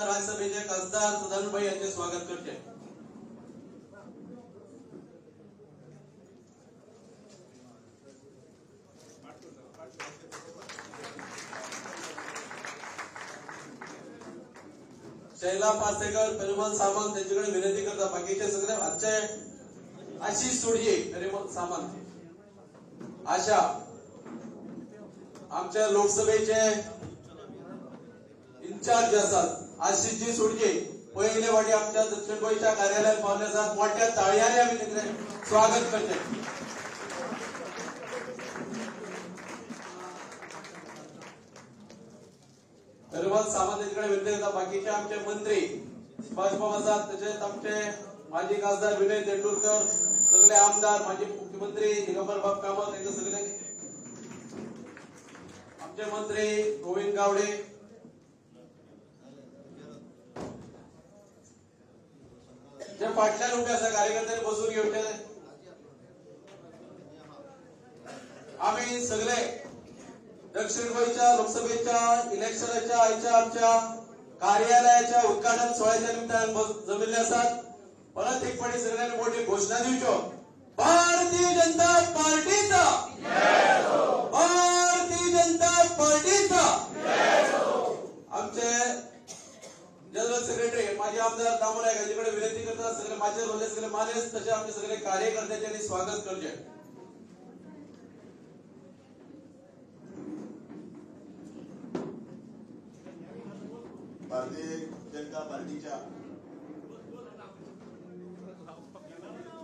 राज्यसभेचे खासदार सदानंदभाई यांचे स्वागत करते. शैला पासेकर, परिमल सामंत त्यांच्याकडे विनंती करता. बाकीचे सगळे आजचे आशिष सोडजे, परिमल सामंत, आशा आमच्या लोकसभेचे इन्चार्ज असतात. आशिषजी सोडजे पहिले वाटी आमच्या दक्षिण गोयच्या कार्यालयात पावले जात. मोठ्या टाळ्याने आम्ही त्यांचे स्वागत करते. परिमल सामंत यांच्याकडे विनंती करता. बाकीचे आमचे मंत्री सुभाष असतात, तसेच आमचे माजी खासदार विनय तेंडुलकर, सगळे आमदार, माजी मुख्यमंत्री दिगंबर बाब कामत यांचे सगळे, आमचे मंत्री गोविंद गावडे, जे फाटल्यान उभे असा कार्यकर्त्यांनी बसून घेऊन आम्ही सगळे दक्षिण गोयच्या लोकसभेच्या इलेक्शनच्या आयच्या आमच्या कार्यालयाच्या उद्घाटन सोहळ्याच्या निमित्तानं जमिल्ले असतात. परत एक पाणी सगळ्यांनी मोठी घोषणा दिवच्यो. भारतीय जनता पार्टीचा, भारतीय जनता पार्टीचा. आमचे जनरल सेक्रेटरी माजी आमदार दामोदर यांच्याकडे विनंती करतात. सगळे माझे रोले सगळे मानेस तसे आमचे सगळे कार्यकर्त्यांनी स्वागत करते. भारतीय जनता पार्टीच्या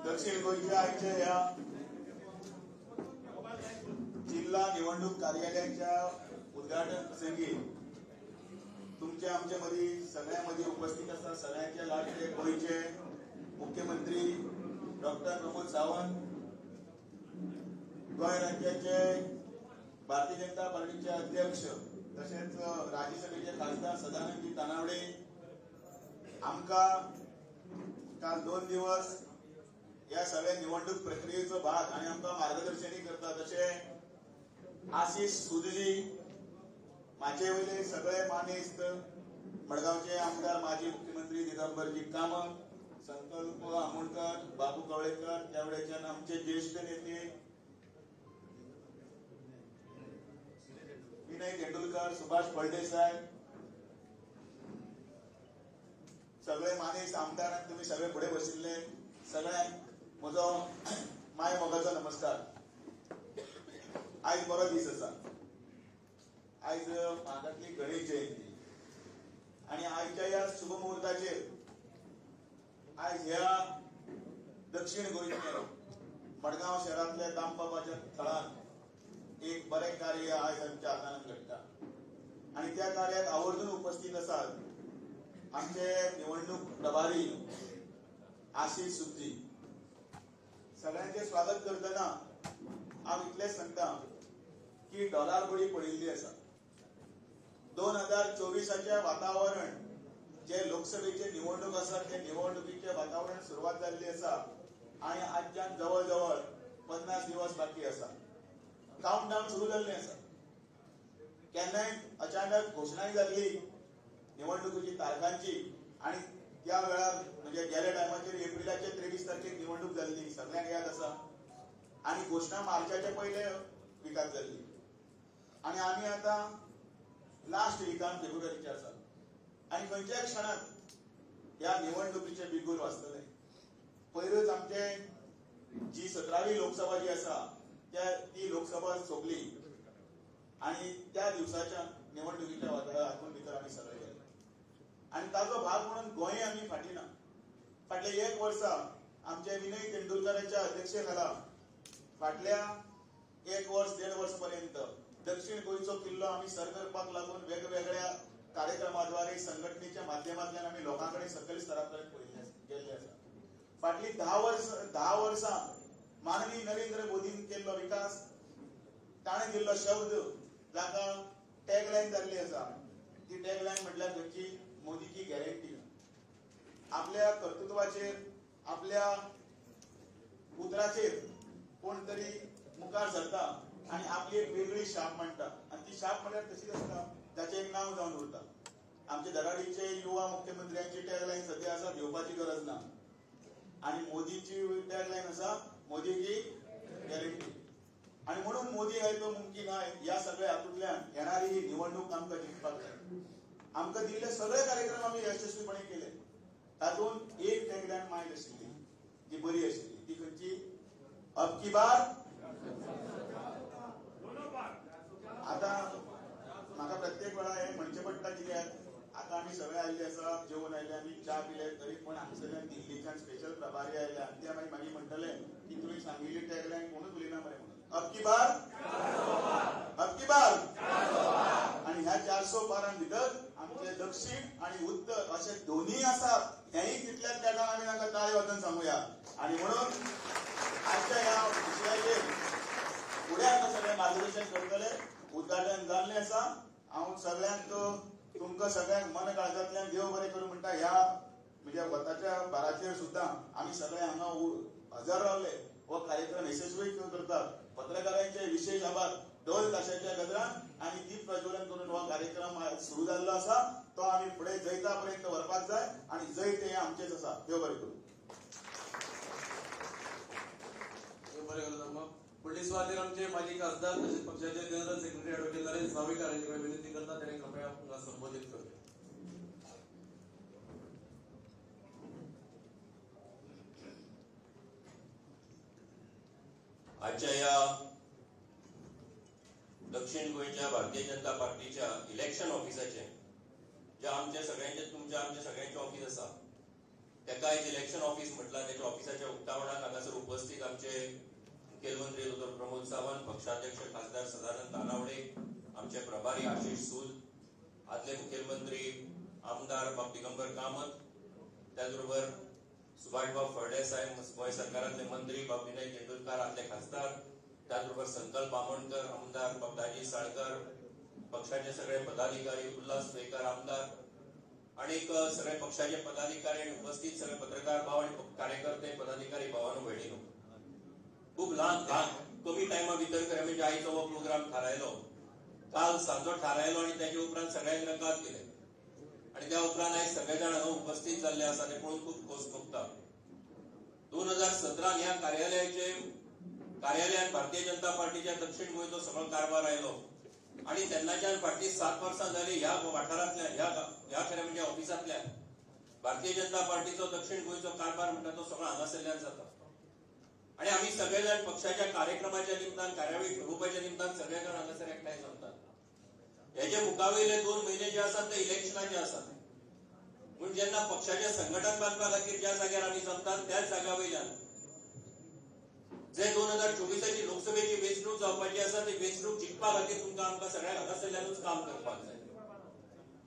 दक्षिण गोयच्या आयच्या या जिल्हा निवडणूक कार्यालयाच्या उद्घाटन प्रसंगी तुमच्या आमच्या मध्ये सगळ्यामध्ये उपस्थित असतात. सगळ्यांच्या लाडके गोयचे मुख्यमंत्री डॉक्टर प्रमोद सावंत, गोय राज्याचे भारतीय जनता पार्टीचे अध्यक्ष तसेच राज्यसभेचे खासदार सदानंदजी तानावडे, आमका काल 2 दिवस या सगळ्या निवडणूक प्रक्रियेचा भाग आणि आमका मार्गदर्शनही करतात असे आशिष सुदजी, माझे वयले सगळे मानेस्त मडगावचे आमदार माजी मुख्यमंत्री दिगंबरजी कामत, संकल्प आमोणकर, बाबू कवळेकर, त्यावेळेच्या आमचे ज्येष्ठ नेते विनय तेंडुलकर, सुभाष फळदेसाय, सगळे मानेस आमदार, तुम्ही सगळे पुढे बसले सगळ्यांक म्हजो माय मोगाचो नमस्कार. आज बरो दीस आसा. आज मागातली गणेश जयंती आणि आजच्या या शुभ मुहूर्ताचेर आज ह्या दक्षिण गोंयच्या मडगांव शहरातल्या दामबाबाच्या थळान एक बरे कार्य आज आमच्या हातान घडटा आणि त्या कार्यात आवर्जून उपस्थित असतात आमचे निवडणूक प्रभारी आशिष सुद्जी. सगळ्यांचे स्वागत करताना हांव इतलेच सांगता की डॉलर बळी पडिल्ली आसा. 2024च्या वातावरण जे लोकसभेचे निवडणूक आसा ते निवडणुकीचे वातावरण सुरुवात जाल्ली आसा आणि आजच्यान जवळ जवळ 50 दिवस बाकी आसा. काउंटडाउन सुरू जाल्लें आसा. केन्नाय अचानक घोषणाय जाल्ली निवडणुकीची तारखांची आणि त्या वेळार म्हणजे गेल्या टायमाचेर एप्रिलाच्या 23 तारखेक निवडणूक जाल्ली, सगळ्यांक याद आसा. आणि घोषणा मार्चाच्या पयले विकात जाल्ली आणि आमी आता लास्ट विकान फेब्रुवारीचे आसा आणि खंयच्याय क्षणात या निवडणुकीचे बिगूल वाजतले. पयरूच आमचे जी 17वी लोकसभा जी आसा ती लोकसभा सोंपली आणि त्या दिवसाच्या निवडणुकीच्या हातून भितर आमी सगळे गेले आणि ताजो भाग म्हणून गोंय आमी फाटी ना. फाटले 1 वर्सा आमचे विनय तेंडुलकरांच्या अध्यक्षतेखाला फाटल्या 1 वर्स 1.5 वर्स पर्यंत दक्षिण गोंयचो किल्लो आमी सर करपाक लागून वेगवेगळ्या कार्यक्रमाद्वारे संघटनेच्या माध्यमांतल्यान आमी लोकांकडे सकयल स्तरापर्यंत गेल्ले आसा. फाटली 10 वर्सां माननीय नरेंद्र मोदीन केल्लो विकास, ताणें दिल्लो शब्द जाका टॅगलायन जाल्ली आसा. ती टॅगलायन म्हटल्यार खंयची, मोदी की गॅरंटी. आपल्या कर्तृत्वाचेर, आपल्या उतराचेर कोण तरी मुखार सरता आणि आपली एक वेगळी शाप मांडटा आणि ती शाप म्हळ्यार तशीच आसता जाचें एक नांव जावन उरता. आमचे दराडीचे युवा मुख्यमंत्र्यांची टॅगलाईन सध्या असा भिवपाची गरज ना, आणि मोदीची टॅगलाईन असा मोदीची गॅरंटी. आणि म्हणून मोदी आहे तो मुमकीन आहे या सगळ्या हातूंतल्यान येणारी ही निवडणूक आमकां जिखपाक जाय. आमकां दिल्ले सगळे कार्यक्रम आम्ही यशस्वीपणे केले. तातूंत एक टॅगलाईन मायंड आशिल्ली जी बरी आशिल्ली, ती खंयची? अब की बार. आता म्हाका प्रत्येक वेळा हे म्हणचे पडटा, कित्याक आता आम्ही सगळे आयिल्ले आसा, जेवण आयले, आमी च्या पिले, तरी पण हांगसरल्यान दिल्लीच्यान स्पेशल प्रभारी आयले आनी ते मागीर म्हणटले की तुमी सांगिल्ली टॅगलाईन कोणूच उलयना मरे म्हणून. अब की बार, अब की बार. आणि ह्या 400 पारां भितर आमचे दक्षिण आणि उत्तर असे दोन्ही आसात. हेही तितल्याच त्या आमी तांकां ताळे वाजोवन सांगुया. आणि म्हणून आजच्या ह्या विशयाचेर फुडें आमकां सगळे मार्गदर्शन करतले. उद्घाटन जाल्लें आसा. हांव सगळ्यांक तुमकां सगळ्यांक मन काळजांतल्यान देव बरें करूं म्हणटा. ह्या म्हणजे वताच्या भाराचेर सुद्दां आमी सगळे हांगा हजर रावले, हो कार्यक्रम यशस्वी करतात. पत्रकारांचे विशेष आभार. ढोल ताशाच्या गजरान आणि दीप प्रज्वलन करून हो कार्यक्रम सुरू जाल्लो आसा. तो आमी फुडें जैता पर्यंत व्हरपाक जाय आणि जैत हे आमचेच आसा. देव बरें करूं. देव बरें करूं. फुडली सुवातेर आमचे माजी खासदार तसेच पक्षाचे general secretary advocate Narendra Savaykar यांची विनंती करता त्यांनी कृपया आमकां संबोधित करचे. आजच्या या दक्षिण गोंयच्या भारतीय जनता पार्टीच्या इलेक्शन ऑफिसाचे जे आमच्या सगळ्यांचे तुमच्या आमच्या सगळ्यांचे ऑफिस आसा, तेका एक इलेक्शन ऑफिस म्हटला. त्याच्या ऑफिसाच्या उक्तावणाक हांगासर उपस्थित आमचे मुखेलमंत्री डॉ. प्रमोद सावंत, पक्षाध्यक्ष खासदार सदानंद तानावडे, आमचे प्रभारी आशिष सूद, आदले मुखेलमंत्री आमदार बाब दिगंबर कामत, त्याचबरोबर सुभाषबाब फळदेसाय, गोंय सरकारातले मंत्री बाब विनय तेंडुलकार, आदले खासदार, त्याचबरोबर संकल्प आमोणकर, आमदार बाब दाजी साळकर, पक्षाचे सगळे पदाधिकारी, उल्हास वेकर आमदार, आणि सगळे पक्षाचे पदाधिकारी आणि उपस्थित सगळे पत्रकार भाव आणि कार्यकर्ते, पदाधिकारी भावांनो भयणीनो, खूप लहान कमी टायमा भितर म्हणजे आयचो हो प्रोग्राम थारायलो, काल सांजो थारायलो आणि त्याच्या उपरांत सगळ्यांक रंगात केले. आणि त्या उपरांत आयज सगळे जाण हांगा उपस्थित जाल्ले आसा ते पळोवन खूप खोस भोगता. 2017 ह्या कार्यालयात भारतीय जनता पार्टीच्या दक्षिण गोंयचो सगळो कारभार आयलो आणि तेन्नाच्यान फाटलीं 7 वर्सां जाली ह्या वाठारांतल्यान ह्या खरें म्हणजे ऑफिसांतल्यान भारतीय जनता पार्टीचो दक्षिण गोंयचो कारभार म्हणटा तो सगळो हांगासरल्यान जाता. आणि आम्ही सगळेजण पक्षाच्या कार्यक्रमाच्या निमतान, कार्यावळी ठरवपाच्या निमतान सगळे जाण हांगासर एकठांय जमतात. हेजे मुखावयले 2 महिने जे आसात ते इलेक्शनाचे आसात. पूण जेन्ना पक्षाचे संघटन बांदपा खातीर ज्या जाग्यार आमी जमतात त्याच जाग्या वयल्यान जे 2024ची लोकसभेची वेंचणूक जावपाची आसा ती वेंचणूक जिखपा खातीर तुमकां आमकां सगळ्यांक हांगासरल्यानूच काम करपाक जाय.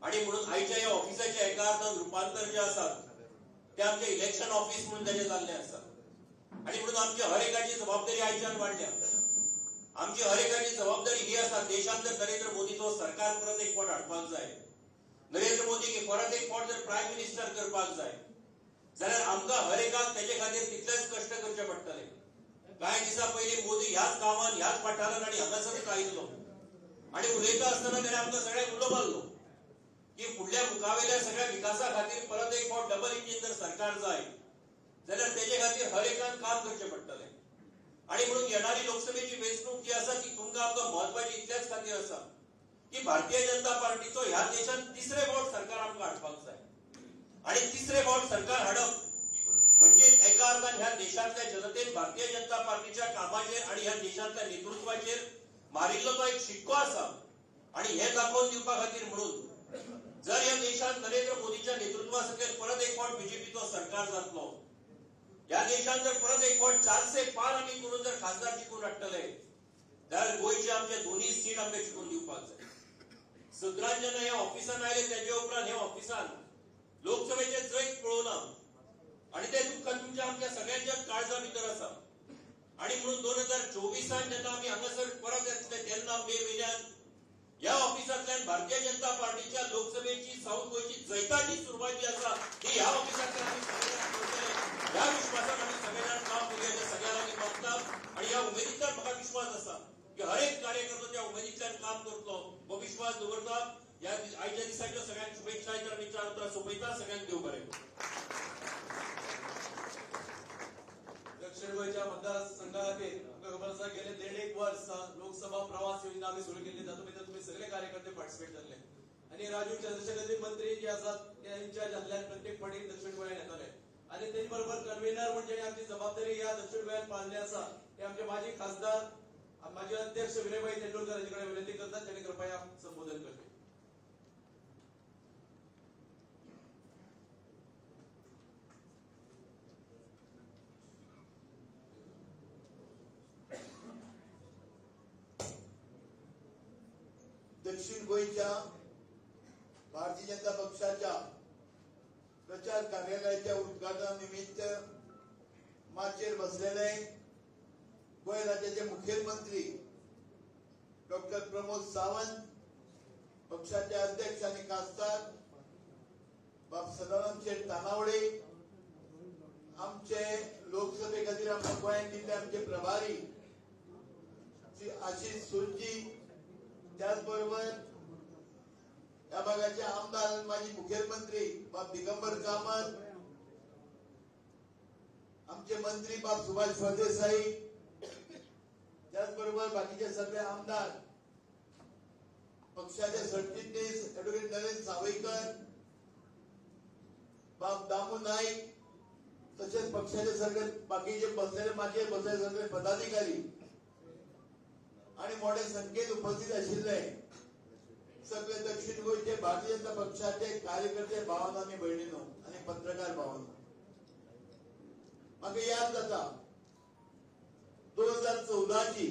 आणि म्हणून आयच्या ह्या ऑफिसाचे एका अर्थान रुपांतर जे आसात ते आमचे इलेक्शन ऑफिस म्हणून ताचें जाल्लें आसा. आणि म्हणून आमची हर एकाची जबाबदारी आयच्यान वाडल्या. आमची हर एकाची जबाबदारी ही आसा, देशांत जर नरेंद्र मोदीचो सरकार परत एक फावट हाडपाक जाय, नरेंद्र मोदीक परत एक फावट जर प्रायम मिनिस्टर करपाक जाय जाल्यार आमकां हर एकाक तेचे खातीर तितलेच कश्ट करचे पडटले. कांय दिसा पयलीं मोदी ह्याच गांवांत ह्याच वाठारांत आनी हांगासरच आयिल्लो आणि उलयता आसतना ताणें आमकां सगळ्यांक उलो मारलो की फुडल्या मुखावेल्या सगळ्या विकासा खातीर परत एक फावट डबल इंजिन जर सरकार जाय जाल्यार तेजे खातीर हर एकान काम करचें पडटलें. आणि म्हणून येणारी लोकसभेची वेंचणूक जी आसा ती तुमकां आमकां म्हत्वाची इतल्याच खातीर आसा की भारतीय जनता पार्टीचो ह्या देशांत तिसरे फावट सरकार आमकां हाडपाक जाय. आणि तिसरे फावट सरकार हाडप म्हणजे एका अर्थान ह्या देशांतल्या जनतेन भारतीय जनता पार्टीच्या कामाचेर आणि ह्या देशांतल्या नेतृत्वाचेर मारिल्लो तो एक शिक्को आसा. आणि हे दाखोवन दिवपा खातीर म्हणून जर ह्या देशांत नरेंद्र मोदीच्या नेतृत्वा सकयल परत एक फावट बीजेपीचो सरकार जातलो, या देशांत जर परत एक फावट 400 पार आमी करून जर खासदार जिखून हाडटले जाल्यार गोंयचे आमचे दोन्ही सीट आमकां जिखून दिवपाक जाय. सदरान जेन्ना ह्या ऑफिसान आयले तेजे उपरांत ह्या ऑफिसान लोकसभेचे जैत पळोवना आणि ते दुख्ख तुमच्या आमच्या सगळ्यांच्याच काळजा भितर आसा. आणि म्हणून 2024 जेन्ना आमी हांगासर परत येतले तेन्ना मे म्हयन्यात ह्या ऑफिसांतल्यान भारतीय जनता पार्टीच्या लोकसभेची साऊथ गोंयची जैताची सुरवात जी आसा ती ह्या ऑफिसांतल्यान आमी सगळेजाण करतले. ह्या विश्वासान आमी सगळेजाण काम करूया ते सगळ्यांक आमी मागतात. आणि ह्या उमेदींतल्यान म्हाका विश्वास आसा की हर एक कार्यकर्तो त्या उमेदींतल्यान काम करतलो हो विश्वास दवरता. या आयच्या दिसाच्यो सगळ्यांक शुभेच्छा तर विचार उतरां सोंपयता. सगळ्यांक देव बरें. दक्षिण गोंयच्या मतदारसंघा खातीर तुमकां खबर आसा गेले 1.5 वर्स लोकसभा प्रवास योजना आमी सुरू केल्ली. तातूंत भितर तुमी सगळे कार्यकर्ते पार्टिसिपेट जाल्ले आणि राजू चंद्रशेखर मंत्री जे आसात ते इन्चार्ज आसल्यान प्रत्येक फावटी दक्षिण गोंयांत येताले आणि तेच बरोबर कन्व्हेनर म्हणजे आमची जबाबदारी ह्या दक्षिण गोंयांत पाळिल्ली आसा. ते आमचे माजी खासदार माजी अध्यक्ष विनयभाई तेंडुलकर हांचे कडेन विनंती करतात त्यांनी कृपया संबोधन करचे. दक्षिण गोंयच्या भारतीय जनता पक्षाच्या प्रचार कार्यालयाच्या उद्घाटनानिमित्त माचेर बसलेले गोंय राज्याचे मुखेलमंत्री डॉक्टर प्रमोद सावंत, पक्षाचे अध्यक्ष आणि खासदार बाब सदानंद शेठ तानावडे, आमचे लोकसभे खातीर आमच्या गोंयांतले आमचे प्रभारी श्री आशिष सुरजी, त्याचबरोबर या भागाचे आमदार माजी मुख्यमंत्री बाब दिगंबर कामत, आमचे मंत्री बाब सुभाष फळदेसाई, त्याचबरोबर बाकीचे सगळे आमदार, पक्षाचे सरचिटणीस ऍडव्होकेट नरेंद्र सावयकर, बाब दामू नाईक, तसेच पक्षाचे सगळे बाकीचे बसलेले माझे बसलेले सगळे पदाधिकारी आणि मोठ्या संख्येत उपस्थित आशिल्ले सगळे दक्षिण गोंयचे भारतीय जनता पक्षाचे कार्यकर्ते भावांनो आनी भयणींनो आणि पत्रकार भावांनो, म्हाका याद जाता 2014 ची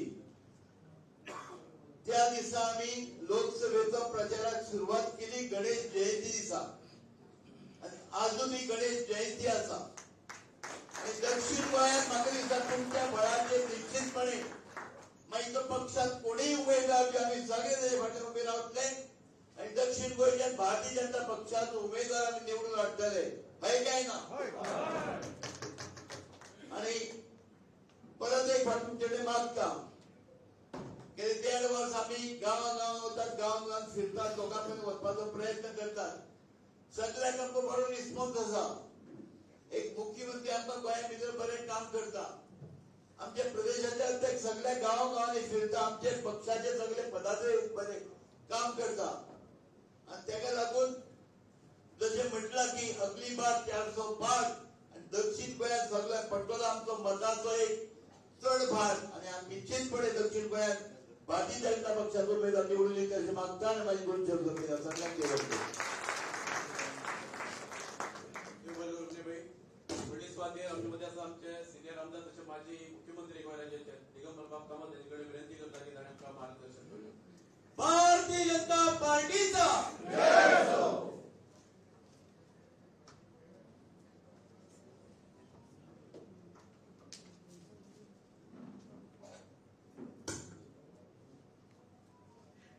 त्या दिसा आमी लोकसभेचो प्रचाराक सुरुवात केली गणेश जयंती दिसा आणि अजूनही गणेश जयंती आसा आणि दक्षिण गोंयांत म्हाका दिसता तुमच्या बळाचेर निश्चितपणे मागीर पक्षात कोणीय उमेदवार जे आम्ही सगळे फाटीर उभे रावतले आणि दक्षिण गोंयच्या भारतीय जनता पक्षाचो उमेदवार आम्ही निवडून हाडटले. है काय ना? आणि परत एक फावट तुमचे कडेन मागता गेले 1.5 वर्स आम्ही गांवांगांवांत वतात, गांवांगांवांत फिरतात, लोकां पर्यंत वचपाचो प्रयत्न करतात. सगळ्यांक आमकां बरो रिस्पॉन्स आसा. एक मुख्यमंत्री आमकां गोंया भितर बरें काम करता. आमचे प्रदेशाचे अध्यक्ष सगळ्या गांवांगांवांनी फिरता, आमचे पक्षाचे सगळे पदाधिकारी बरे काम करता आणि त्याका लागून जसे म्हटलं की अगली बार 400 पार आणि दक्षिण गोंयांत सगळ्या पडटलो आमचो मताचो एक चढ भार आणि आमी निश्चितपणे दक्षिण गोंयांत भारतीय जनता पक्षाचो उमेदवार निवडून येतले अशें मागता आणि माझी 2 शब्द सगळ्यांक केले. आमच्या मध्ये असं आमचे सिनियर आमदार तसे माजी मुख्यमंत्री गोंय राज्याचे दिगंबर बाब कामत यांच्याकडे विनंती करता की ताणें आमकां मार्गदर्शन करचें. भारतीय जनता पार्टीचा जय असो.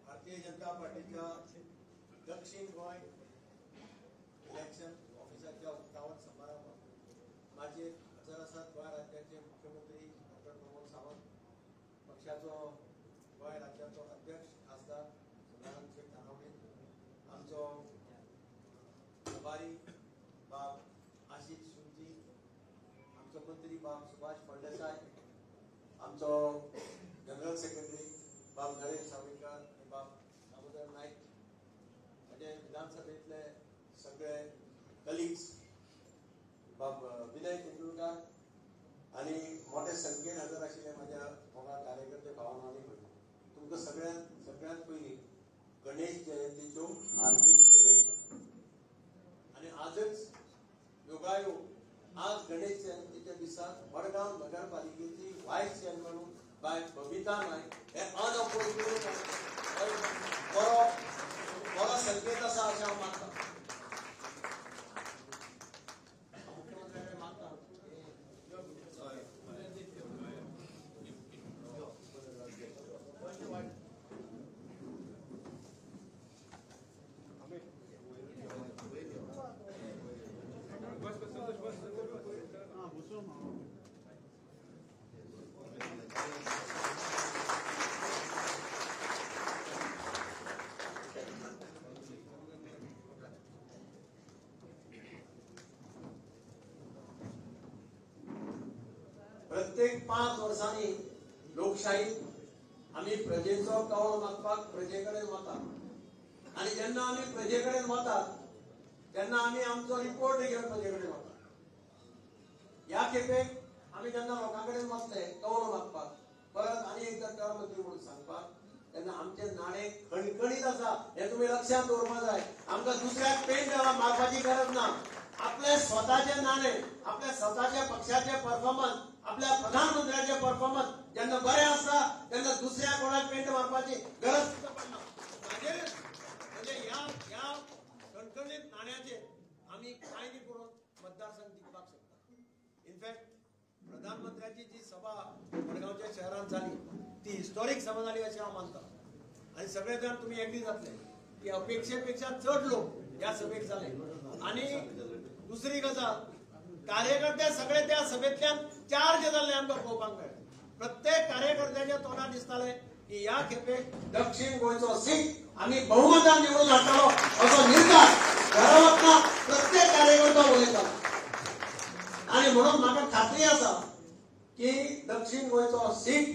भारतीय जनता पार्टीच्या दक्षिण गोंय इलेक्शन ऑफिसाच्या उक्तावण समारंभात माझे हजर आसात गोंय राज्याचे मुख्यमंत्री डॉक्टर प्रमोद सावंत, पक्षाचो गोंय राज्याचो अध्यक्ष खासदार सदानंद शेठ तानावडे, आमचो प्रभारी बाब आशिष सुरजी, आमचो मंत्री बाब सुभाष फळदेसाय, आमचो जनरल सेक्रेटरी बाब नरेंद्र सावयकर आणि बाब दामोदर नाईक, म्हणजे विधानसभेतले सगळे कलिग्स, बाब विनय तेंडुलकर आणि मोठ्या संख्येन हजर आशिल्ले माझ्या मोगा कार्यकर्ते भावांनो आनी भयणींनो, तुमकां सगळ्यांत पयलीं गणेश जयंतीच्यो हार्दिक शुभेच्छा. आणि आजच योगायोग आज गणेश जयंतीच्या दिसा मडगांव नगरपालिकेची व्हायस चेअरमन म्हणून बाय बबिता नाईक हे अनऑपॉर्च्युनिटी बरो संकेत आसा अशें हांव मानता. प्रत्येक 5 वर्सांनी लोकशाही आम्ही प्रजेचो कौल मागपाक प्रजे कडेन वतात आणि जेन्ना आम्ही प्रजे कडेन वतात तेन्ना आम्ही आमचो रिपोर्ट घेवन प्रजे कडेन वतात। या खेपेक आम्ही जेन्ना लोकां कडेन वतले कौल मागपाक परत आनी एकदा टर्म मंत्री म्हणून सांगपाक तेन्ना आमचे नाणे खणखणीत आसा हे तुम्ही लक्षात दवरपाक जाय। आमकां दुसऱ्याक पेंट मारपाची गरज ना। आपले स्वताचे नाणे आपल्या स्वताच्या पक्षाचे परफॉर्मन्स आपल्या प्रधानमंत्र्याचे परफॉर्मन्स जेन्ना बरे आसता तेन्ना दुसऱ्या कोणाक पेंट मारपाची गरज पडना। म्हणजे या खणखणीत नाण्याचे आम्ही कांय नी करून मतदारसंघ जिखपाक शकता। इनफॅक्ट प्रधानमंत्र्याची जी सभा मडगावच्या शहरात झाली ती हिस्टॉरिक सभा झाली असे हांव मानता आणि सगळे जण तुम्ही एग्री जातले की अपेक्षेपेक्षा चढ लोक या सभेक जाले। आणि दुसरी गजाल कार्यकर्ते सगळे त्या सभेतल्यान चार्ज जाल्ले आमकां पळोवपाक मेळ्ळे। प्रत्येक कार्यकर्त्याच्या तोंडार दिसताले की या खेपेक दक्षिण गोंयचो सीट आम्ही बहुमतान निवडून हाडटलो असो निर्धार घरा वतना प्रत्येक कार्यकर्तो उलयतालो। आणि म्हणून म्हाका खात्री आसा की दक्षिण गोंयचो सीट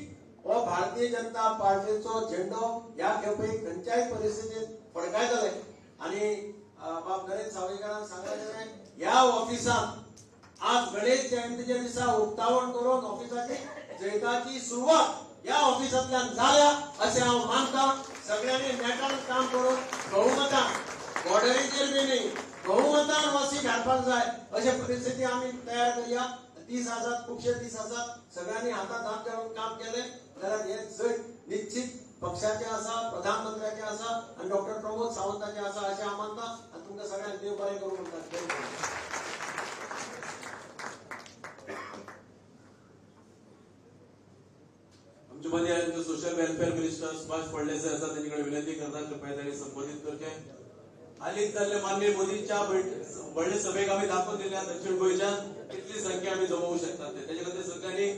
हो भारतीय जनता पार्टीचो झेंडो ह्या खेपेक खंयच्याय परिस्थितीत फडकायतले। आणि बाब नरेंद्र सावयकरान सांगलेले ह्या ऑफिसात आज गणेश जयंतीच्या दिसा उक्तावण करून ऑफिसाची जैताची सुरुवात या ऑफिसांतल्यान जाल्या असे हांव मानता। सगळ्यांनी नेटान काम करून बहुमतान बॉर्डरीचेर बी न्ही बहुमतान हो सीट हाडपाक जाय अशी परिस्थिती आम्ही तयार करूया। 30 आसात खूबशे 30 आसात सगळ्यांनी हातात हात घालून काम केले जाल्यार हे जैत निश्चित पक्षाचे आसा प्रधानमंत्र्याचे आसा आणि डॉक्टर प्रमोद सावंताचे आसा अशें हांव मानता। आणि तुमकां सगळ्यांक देव बरें करूं म्हणटा। आमचे मध्ये social welfare minister Subhash Phaldesai आसा त्यांच्याकडे विनंती करता कृपया त्यांनी संबोधित करचे। हालींच जाल्ले माननीय मोदींच्या व्हडले सभेक आम्ही दाखवून दिल्या दक्षिण गोंयच्या कितली संख्या आम्ही जमवू शकतात त्याच्या खातीर सगळ्यांनी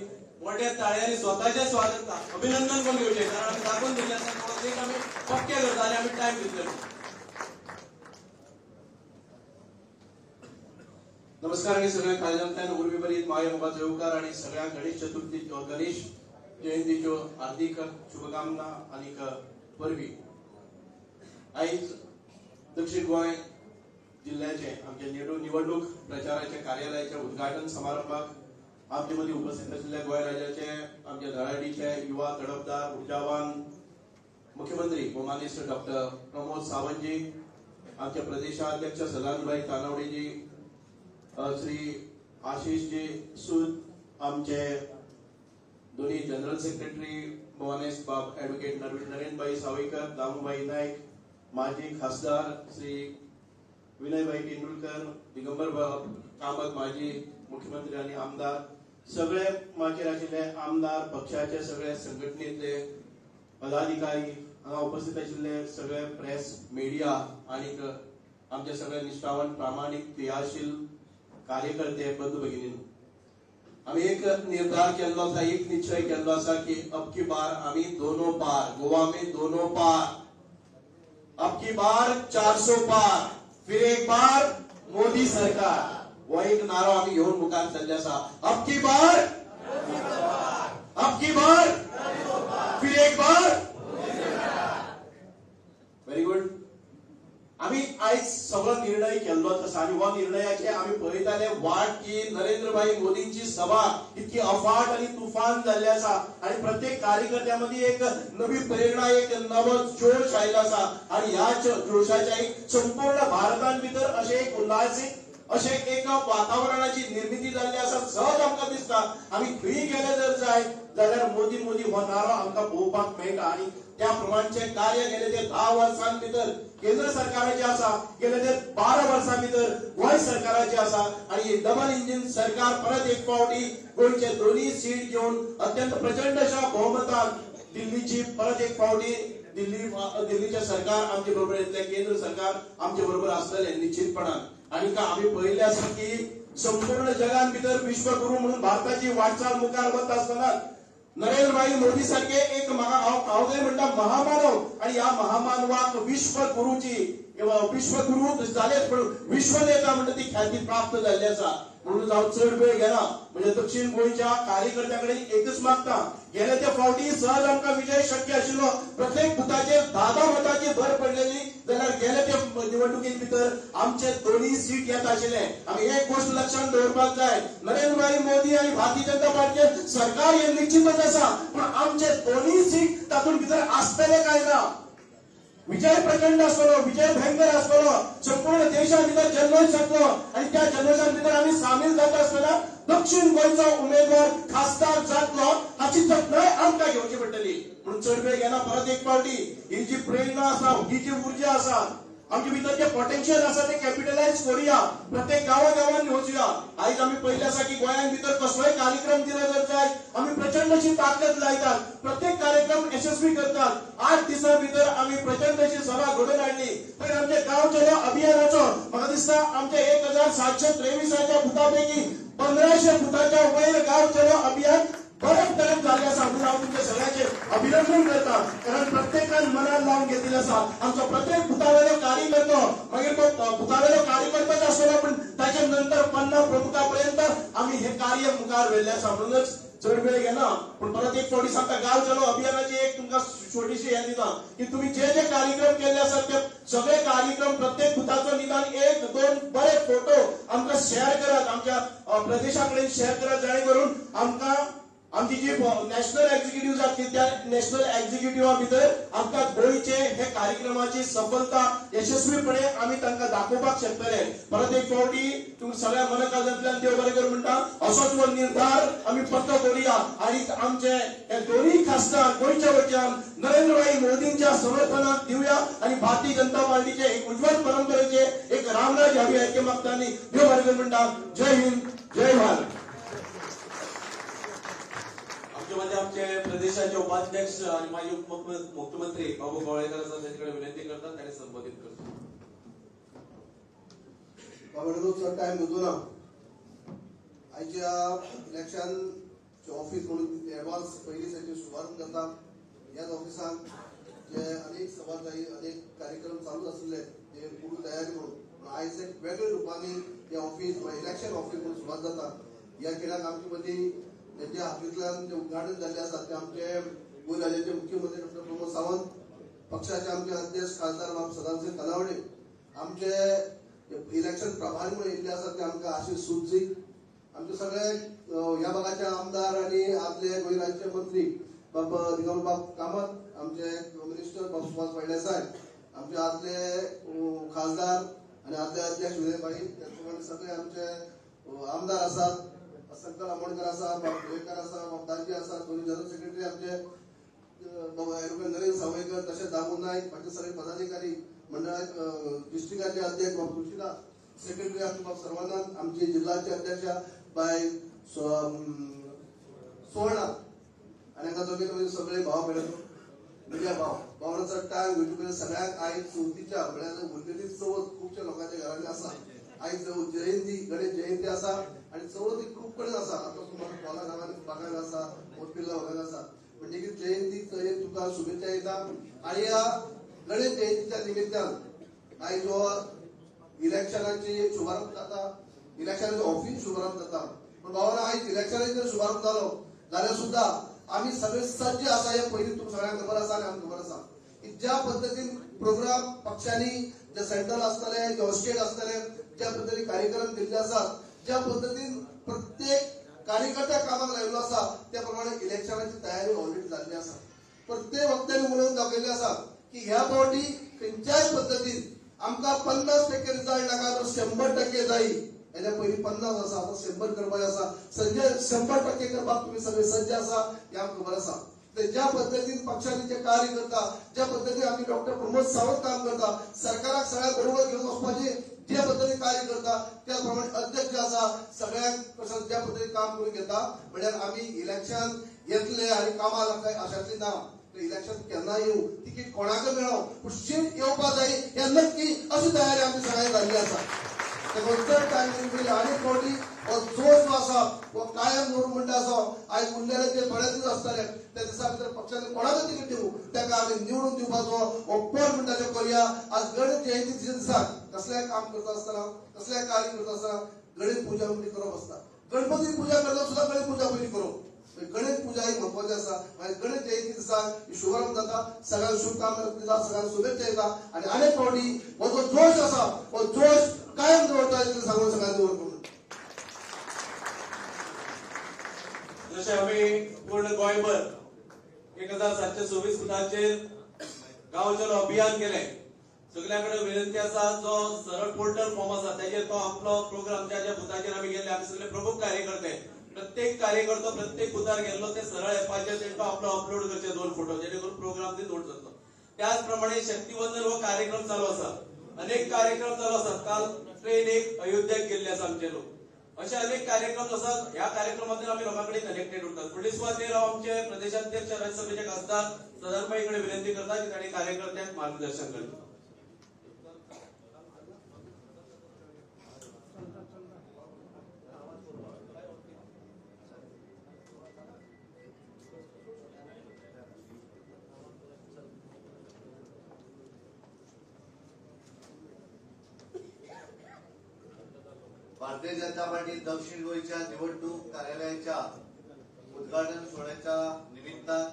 मोठ्या ताळ्यांनी स्वतःचे स्वागत अभिनंदन पण घेवचे कारण आम्ही दाखवून दिले आसा आम्ही पक्के करता आणि आम्ही टाइम दितले। नमस्कार आणि सगळ्या कार्यकर्त्यांना उर्मी बरीत माय मोगाचो येवकार आणि सगळ्या गणेश चतुर्थी गणेश जयंतीच्यो हार्दिक शुभकामना आणि परबी। आयज दक्षिण गोंय जिल्ह्याचे आमचे निवडणूक प्रचाराच्या कार्यालयाच्या उद्घाटन समारंभाक आमचे मध्ये उपस्थित असलेल्या गोंय राज्याचे आमच्या धडाडीचे युवा तडफदार ऊर्जावान मुख्यमंत्री माननीय डॉक्टर प्रमोद सावंतजी आमचे प्रदेशाध्यक्ष सदानभाई तानावडेजी श्री आशिषजी सूद आमचे दोन्ही जनरल सेक्रेटरी मोहनेश बाब ऍडव्होकेट नरेंद्रभाई सावयकर दामूभाई नाईक माजी खासदार श्री विनयभाई तेंडुलकर दिगंबर कामत माजी मुख्यमंत्री आणि आमदार सगळे मागीर आशिल्ले आमदार पक्षाचे सगळे संघटनेतले पदाधिकारी हांगा उपस्थित आशिल्ले सगळे प्रेस मीडिया आणि आमचे सगळे निष्ठावंत प्रामाणिक क्रियाशील कार्यकर्ते बंधू भगिनींनो आम्ही एक निर्धार केल्लो आसा एक निश्चय केल्लो आसा की अब की बार आम्ही दोनों पार गोवा में दोनों पार अब की बार 400 पार फिर एक बार मोदी सरकार वो एक नारो आम्ही घेऊन मुखार चालले आसा अब की बार फिर एक बार व्हेरी गुड। आम्ही आज सगळो निर्णय केल्लो आसा आणि हो निर्णयाचे आम्ही पळयताले वाट की नरेंद्रभाई मोदींची सभा इतकी अफाट आणि तुफान जाल्ली आसा आणि प्रत्येक कार्यकर्त्यामध्ये एक नवी प्रेरणा एक नवो जोश आयला आसा आणि ह्या जोशाच्या एक संपूर्ण भारतान भितर अशें एक उल्हासीक अशें एक वातावरणाची निर्मिती जाल्ली आसा। सहज आमकां दिसता आम्ही खंय गेले जर जाय जाल्यार मोदी मोदी हो नारो आमकां पळोवपाक मेळटा आणि त्या प्रमाणचे कार्य गेले ते 10 वर्सां भितर केंद्र सरकाराचे आसा गेले ते 12 वर्सां भितर गोंय सरकाराचे आसा आणि डबल इंजिन सरकार परत एक फावटी गोंयचे दोन्ही सीट घेऊन अत्यंत प्रचंड अशा बहुमतान दिल्लीची परत एक फावटी दिल्लीचे सरकार आमचे बरोबर येतले केंद्र सरकार आमचे बरोबर आसतले निश्चितपणान। आणि का आम्ही पळयले आसा की संपूर्ण जगान भितर विश्वगुरू म्हणून भारताची वाटचाल मुखार वता आसतना नरेंद्रभाई मोदी सारखे एक हांव म्हणटा महामानव आणि या महामानवाक विश्वगुरूची विश्वगुरू जालेच पण विश्वनेता म्हणटा ती ख्याती प्राप्त जाल्ली आसा. म्हणून हांव चड वेळ घेना. म्हणजे दक्षिण गोंयच्या कार्यकर्त्यां कडेन एकच मागता, गेल्या त्या फावटी सहज आमकां विजय शक्य आशिल्लो. प्रत्येक बुथाचेर 10 मतांची भर पडलेली, जाल्यार गेल्या त्या निवडणुके भितर आमचे दोन्ही सीट येत आशिल्ले. आमी एक गोष्ट लक्षात दवरपाक जाय, नरेंद्र मोदी आनी भारतीय जनता पार्टीचे सरकार हे निश्चितच आसा, पण आमचे दोन्ही सीट तातूंत भितर आसतले काय ना. विजय प्रचंड आसतलो, विजय भयंकर आसतलो, संपूर्ण देशा भितर जल्लोष जातलो आणि त्या जल्लोषां भितर आमी सामील जाता आसतना दक्षिण गोंयचो उमेदवार खासदार जातलो हाची जतनाय आमकां घेवची पडटली. म्हणून चड वेळ घेना. परत एक फावटी ही जी प्रेरणा आसा, ही जी उर्जा आसा, आमचे भितर जे पोटेन्शियल आसा ते कॅपिटलायज करूया. प्रत्येक गांवांनी वचूया. आयज आमी पयले आसा की गोंयान भितर कसलोय कार्यक्रम दिलो जर जाय आमी प्रचंड अशी ताकद लायतात, प्रत्येक कार्यक्रम यशस्वी करतात. 8 दिसां भितर आमी प्रचंड अशी सभा घडोवन हाडली. पण आमचे गांव चलो अभियानाचो म्हाका दिसता आमच्या 1723 बुथा पैकी 1500 बुथाच्या वयर गांव चलो अभियान बरेच तरेन जाल्ले आसा. म्हणून हांव तुमच्या सगळ्यांचे अभिनंदन करता, कारण प्रत्येकान मनात लावन घेतिल्लें आसा. आमचो प्रत्येक बुथावेलो कार्यकर्तो मागीर तो बुथावेलो कार्यकर्ताच आसतलो, पण ताच्या नंतर 50 प्रमुखांपर्यंत आमी हे कार्य मुखार व्हेल्लें आसा. म्हणूनच चड वेळ घेना. पण परत एक फावटी सांगता, गांव चलो अभियानाची एक तुमकां छोटीशी हे दिता की तुम्ही जे जे कार्यक्रम केले आसात ते सगळे कार्यक्रम प्रत्येक बुथाचो निदान 1-2 बरे फोटो आमकां शेअर करात, आमच्या प्रदेशाकडेन शेअर करात, जेणे करून आमकां आमची जी नॅशनल एक्झिक्युटिव्ह आसात त्या नॅशनल एक्झिक्युटिव्हा भितर आमकां गोंयचे हे कार्यक्रमाची सफलता यशस्वीपणे आमी तांकां दाखोवपाक शकतले. परत एक फावटी तुमकां सगळ्या मनकाजांतल्यान देव बरें करूं म्हणटा. असोच वो निर्धार आमी पक्को करूया आणि आमचे हे दोन्ही खासदार गोंयच्या वयच्यान नरेंद्र मोदींच्या समर्थनाक दिवया आणि भारतीय जनता पार्टीचे एक उज्ज्वल परंपरेचे एक रामराज हवी ऐक्य मागतानी देव बरें करूं म्हणटा. जय हिंद, जय भारत. मध्ये आमचे प्रदेशाचे उपाध्यक्ष आणि माजी मुख्यमंत्री बाबू कवळेकर आसा त्यांच्याकडे विनंती करतात, त्यांनी संबोधित करतात. बाबा टाइम घेतो ना. आयच्या इलेक्शन ऑफिस म्हणून एडवान्स पहिली साठी शुभारंभ जाता. याच ऑफिसान जे अनेक सभा जाय, अनेक कार्यक्रम चालू आसले ते पूर्ण तयारी म्हणून आयज एक वेगळ्या रुपाने हे ऑफिस इलेक्शन ऑफिस म्हणून सुरुवात जाता. या खेळाक आमची मदीं त्यांच्या हातूंतल्यान जे उद्घाटन झाले आसात ते आमचे गोंय राज्याचे मुख्यमंत्री डॉ प्रमोद सावंत, पक्षाचे आमचे अध्यक्ष खासदार बाब सदानसिंग तनावडे, आमचे इलेक्शन प्रभारी म्हणून येयल्ले आसात ते आमकां आशिष सुरजी, आमचे सगळे ह्या भागाचे आमदार आणि आदले गोंय राज्य मंत्री बाब दिगंबर बाब कामत, आमचे मिनिस्टर बाब सुभाष फळदेसाय, आमचे आदले खासदार आणि आदले अध्यक्ष विजयभाई, त्याचप्रमाणे सगळे आमचे आमदार आसात. संकल आमोणकर आसा, बाब गोयकर आसा, बाब दाजी आसा, दोन्ही जनरल सेक्रेटरी आमचे बाब एडवोकेट नरेंद्र सावयकर, तशेंच दामू नायक, बाकी सगळे पदाधिकारी मंडळाक डिस्ट्रिक्टाचे अध्यक्ष बाब तुळशीदास, सेक्रेटरी आमचे बाब सर्वानंद, आमचे जिल्ह्याचे अध्यक्ष बाय सुवर्णा आणि हाका दोघे सगळे भाव मेळतो म्हणजे भावनाचा टायम वेगवेगळ्या सगळ्यांक आयज चवथीच्या म्हळ्यार उरलेली चवथ खुबशा लोकांच्या घरांनी आसा. आयज जयंती गणेश जयंती आसा आणि चवथ ही खूब कडेन आसा. आता तुम्हाला कोला गांवांनी बागान आसा, मोतपिल्ला भागान आसा. म्हणजे की जयंती तुका शुभेच्छा येता. आणि या गणेश जयंतीच्या निमित्तान आयज जो इलेक्शनाची शुभारंभ जाता, इलेक्शनाचे ऑफिस शुभारंभ जाता. पण भावांनो आयज इलेक्शनाचे जर शुभारंभ जालो जाल्यार सुद्धा आम्ही सगळे सज्ज आसा हे पयलीं तुमकां सगळ्यांक खबर आसा आणि आमकां खबर आसा की ज्या पद्धतीन प्रोग्राम पक्षांनी जे सेंट्रल आसतले, जे स्टेट आसतले, ज्या पद्धतीने कार्यक्रम दिल्ले आसात, ज्या पद्धतीन प्रत्येक कार्यकर्त्या कामाक लायिल्लो आसा त्या प्रमाणे इलेक्शनाची तयारी ऑलरेडी जाल्ली आसा. प्रत्येक वक्त्याने म्हणून दाखयल्ले आसा की ह्या फावटी खंयच्याय पद्धतीन आमकां 50% रिजल्ट नाका तर 100% जायी. याच्या पयलीं 50 आसा, आता 100 करपाक आसा. 100% करपाक तुम्ही सगळे सज्ज आसा हे आमकां खबर आसा. ज्या पद्धतीन पक्षाने जे कार्य करता, ज्या पद्धतीने आम्ही डॉक्टर प्रमोद सावंत काम करता, सरकाराक सगळ्या बरोबर घेऊन वचपाचे ज्या पद्धतीने कार्य करता त्याप्रमाणे अध्यक्ष आसा सगळ्यांक ज्या पद्धतीने काम करून घेता. म्हणजे आम्ही इलेक्शन येतले आणि कामां लागताय अशातली ना. इलेक्शन केन्ना येऊ, तिकीट कोणाक मेळो, पूण सीट येवपा जाय हे नक्की अशी तयारी आमची सगळ्यांक जाल्ली आसा. चड टायम दिवपी आनी फावटी हो जोश जो आसा हो कायम दवरूंक म्हणटा आसा आयज उरलेले जे थोडे दीस आसतले त्या दिसा भितर पक्षाने कोणाक तिकीट दिवं ताका आमी निवडून दिवपाचो हो पण म्हणटाचो करूया. आज गणेश जयंतीच्या दिसाक कसलेंय काम करता आसतना कसलेंय कार्य करता आसतना गणेश पुजा म्हणजे करप आसता. गणपती पुजा करता सुद्धा गणेश पुजा पयलीं करप. गणेश पुजा ही महत्वाची आसा. गणेश जयंती दिसाक शुभारंभ जाता. सगळ्यांक शुभकामना दिता, सगळ्यांक शुभेच्छा दिता आणि अनेक फावटी हो जो जोश आसा हो जोश कायम दवरता सांगून सगळ्यांक दवरता. जशें आमी पूर्ण गोंयभर 1726 फुटांचेर गांव चलो अभियान केलें. सगळ्या कडेन विनंती आसा जो सरळ पोर्टल फॉर्म आसा ताचेर तो आपलो प्रोग्राम ज्या बुथाचेर आमी गेले आमी सगळे प्रमुख कार्यकर्ते प्रत्येक कार्यकर्तो प्रत्येक बुथार गेल्लो ते सरळ एपाचेर तेंका आपलो अपलोड करचे 2 फोटो जेणे करून प्रोग्राम ते नोट जातलो. त्याच प्रमाणे शक्तीवंदन हो कार्यक्रम चालू आसा. अनेक कार्यक्रम चालू आसात. काल ट्रेन एक अयोध्येक गेल्ले आसा आमचे लोक. असे अनेक कार्यक्रम आसात. ह्या कार्यक्रमांतून आमी लोकांकडे कनेक्टेड उरतात. फुडले सुवातेर हांव आमचे प्रदेशाध्यक्ष राज्यसभेचे खासदार सदरबाई कडेन विनंती करता की तांणी कार्यकर्त्यांक मार्गदर्शन करचें. भारतीय जनता पार्टी दक्षिण गोयच्या निवडणूक कार्यालयाच्या उद्घाटन सोहळ्याच्या निमित्तान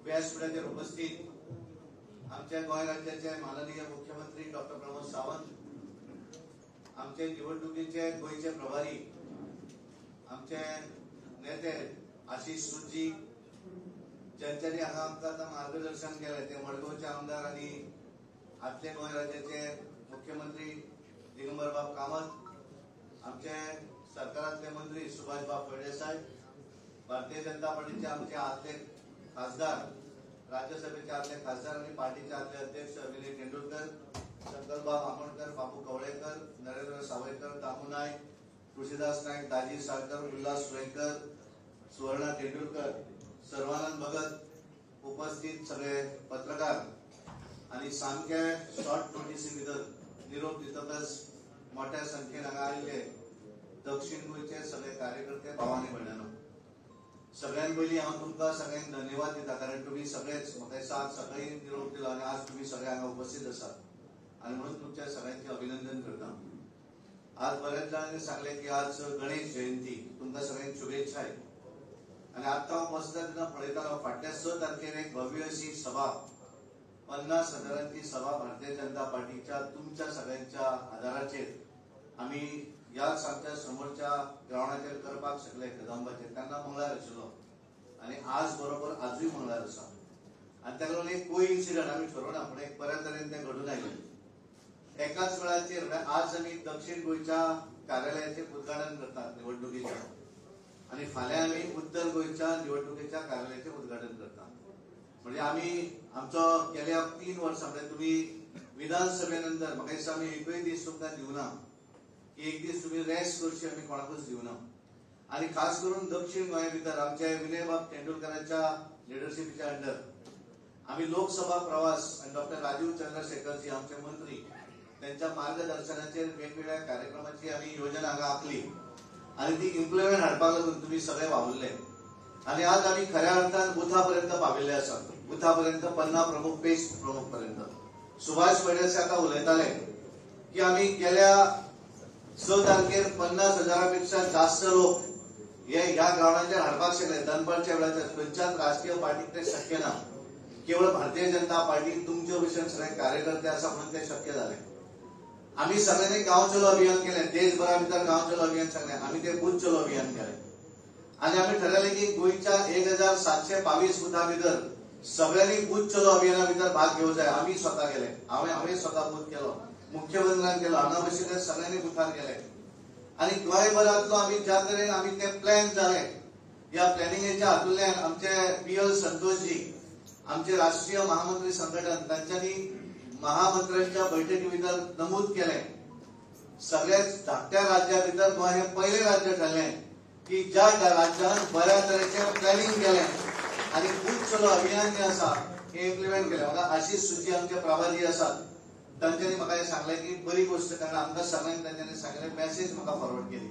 व्यासपीठाचेर उपस्थित आमच्या गोंय राज्याचे माननीय मुख्यमंत्री डॉक्टर प्रमोद सावंत, आमचे निवडणुकीचे गोयचे प्रभारी आमचे नेते आशिष सुजी, ज्यांच्यानी हांगा आमकां आतां मार्गदर्शन केलें ते मडगांवचे आमदार आनी आदले गोंय राज्याचे मुख्यमंत्री दिगंबर बाब कामत, आमचे सरकारातले मंत्री सुभाष बाब फळदेसाय, भारतीय जनता पार्टीचे आमचे आदले खासदार, राज्यसभेचे आदले खासदार आणि पार्टीचे आदले अध्यक्ष विनय तेंडुलकर, शंकरबाब आमोणकर, बाबू कवळेकर, नरेंद्र सावयकर, दामू नायक, तुळशीदास नायक, दाजी साळकर, उल्हास सुळेकर, सुवर्णा तेंडुलकर, सर्वानंद भगत, उपस्थित सगळे पत्रकार आणि सामके शॉर्ट नोटीसी भितर निरोप दितकच मोठ्या संख्येन हांगा आयिल्ले दक्षिण गोयचे सगळे कार्यकर्ते भावांनी भयणांनो, सगळ्यां पयलीं हांव तुमकां सगळ्यांक धन्यवाद दिता कारण तुम्ही सगळेच म्हाका साथ सकाळी निरोप दिलो आनी आज तुम्ही सगळे हांगा उपस्थित आसात आणि म्हणून तुमच्या सगळ्यांचे अभिनंदन करता. आज बऱ्याच जाणांनी सांगले की आज गणेश जयंती, तुमकां सगळ्यांक शुभेच्छाय. आणि आता हांव बसता तेन्ना पळयतालो फाटल्या 6 तारखेर एक भव्य अशी सभा 50,000ची सभा भारतीय जनता पार्टीच्या तुमच्या सगळ्यांच्या आधाराचेर आम्ही याच आमच्या समोरच्या ग्राउंडाचेर करपाक शकले कदंबाचेर. तेन्ना मंगळार आशिल्लो आणि आज बरोबर आजूय मंगळार आसा आणि ताका लागून एक कोइन्सिडंट आमी ठरोवना पूण एक बऱ्या तरेन तें घडून आयलें. एकाच वेळाचेर आज आमी दक्षिण गोंयच्या कार्यालयाचें उद्घाटन करतात निवडणुकीच्या आणि फाल्यां आमी उत्तर गोंयच्या निवडणुकीच्या कार्यालयाचें उद्घाटन करतात. म्हणजे आमी आमचो गेल्या 3 वर्सां म्हणजे तुम्ही विधानसभेनंतर म्हाका दिसता आमी एकूय दीस तुमकां दिवना की एक दीस तुम्ही रेस्ट करची आमी कोणाकूच दिवना. आणि खास करून दक्षिण गोंया भितर आमचे विनय बाब तेंडुलकरांच्या लिडरशिपीच्या अंडर आमी लोकसभा प्रवास आणि डॉक्टर राजीव चंद्रशेखरजी आमचे मंत्री त्यांच्या मार्गदर्शनाचेर वेगवेगळ्या कार्यक्रमाची आमी योजना हांगा आखली आणि ती इम्प्लिमेंट हाडपाक लागून तुम्ही सगळे वावुरले आणि आज आमी खऱ्या अर्थान बुथापर्यंत पाविल्ले आसात. बुथापर्यंत 50 प्रमुख पेज प्रमुख पर्यंत. सुभाष फळदेसाय आता उलयताले की आमी गेल्या 6 तारखेर 50,000पेक्षा जास्त लोक हे ह्या ग्राउंडाचेर हाडपाक शकले. दनपारच्या वेळाचेर खंयच्याच राजकीय पार्टीक ते शक्य ना. केवळ भारतीय जनता पार्टी तुमचे भशेन सगळे कार्यकर्ते आसा म्हणून ते शक्य झाले. आम्ही सगळ्यांनी गांव चलो अभियान केले. देशभरा भितर गांव चलो अभियान सांगले. आम्ही ते बूथ चलो अभियान केले आणि आम्ही ठरवले की गोयच्या 1722 बुथा भितर सगळ्यांनी बूथ चलो अभियाना भितर भाग घेवंक जाय. आम्ही स्वतः गेले. हांवें स्वतः बूथ केलो, मुख्यमंत्र्यान केलो, हांगा बशिल्ले सगळ्यांनी बुथार गेले आणि गोंयभरांतलो आमी ज्या तरेन आमी ते प्लॅन जाले या प्लॅनिंगेच्या हातूंतल्यान आमचे पी.एल. संतोषजी आमचे राष्ट्रीय महामंत्री संघटन तांच्यांनी महामंत्र्यांच्या बैठकी भितर नमूद केले सगळ्याच धाकट्या राज्या भितर गोंय हे पहिले राज्य ठरले की ज्या राज्यान बऱ्या तरेचे प्लॅनिंग केले आणि बूथ चलो अभियान जे आसा हे इम्प्लिमेंट केले. म्हाका आशिष सुजी आमचे प्रभारी आसात तांच्यांनी म्हाका हें सांगलें की बरी गोष्ट, कारण आमकां सगळ्यांक तांच्यांनी सांगलें मॅसेज म्हाका फॉरवर्ड केली.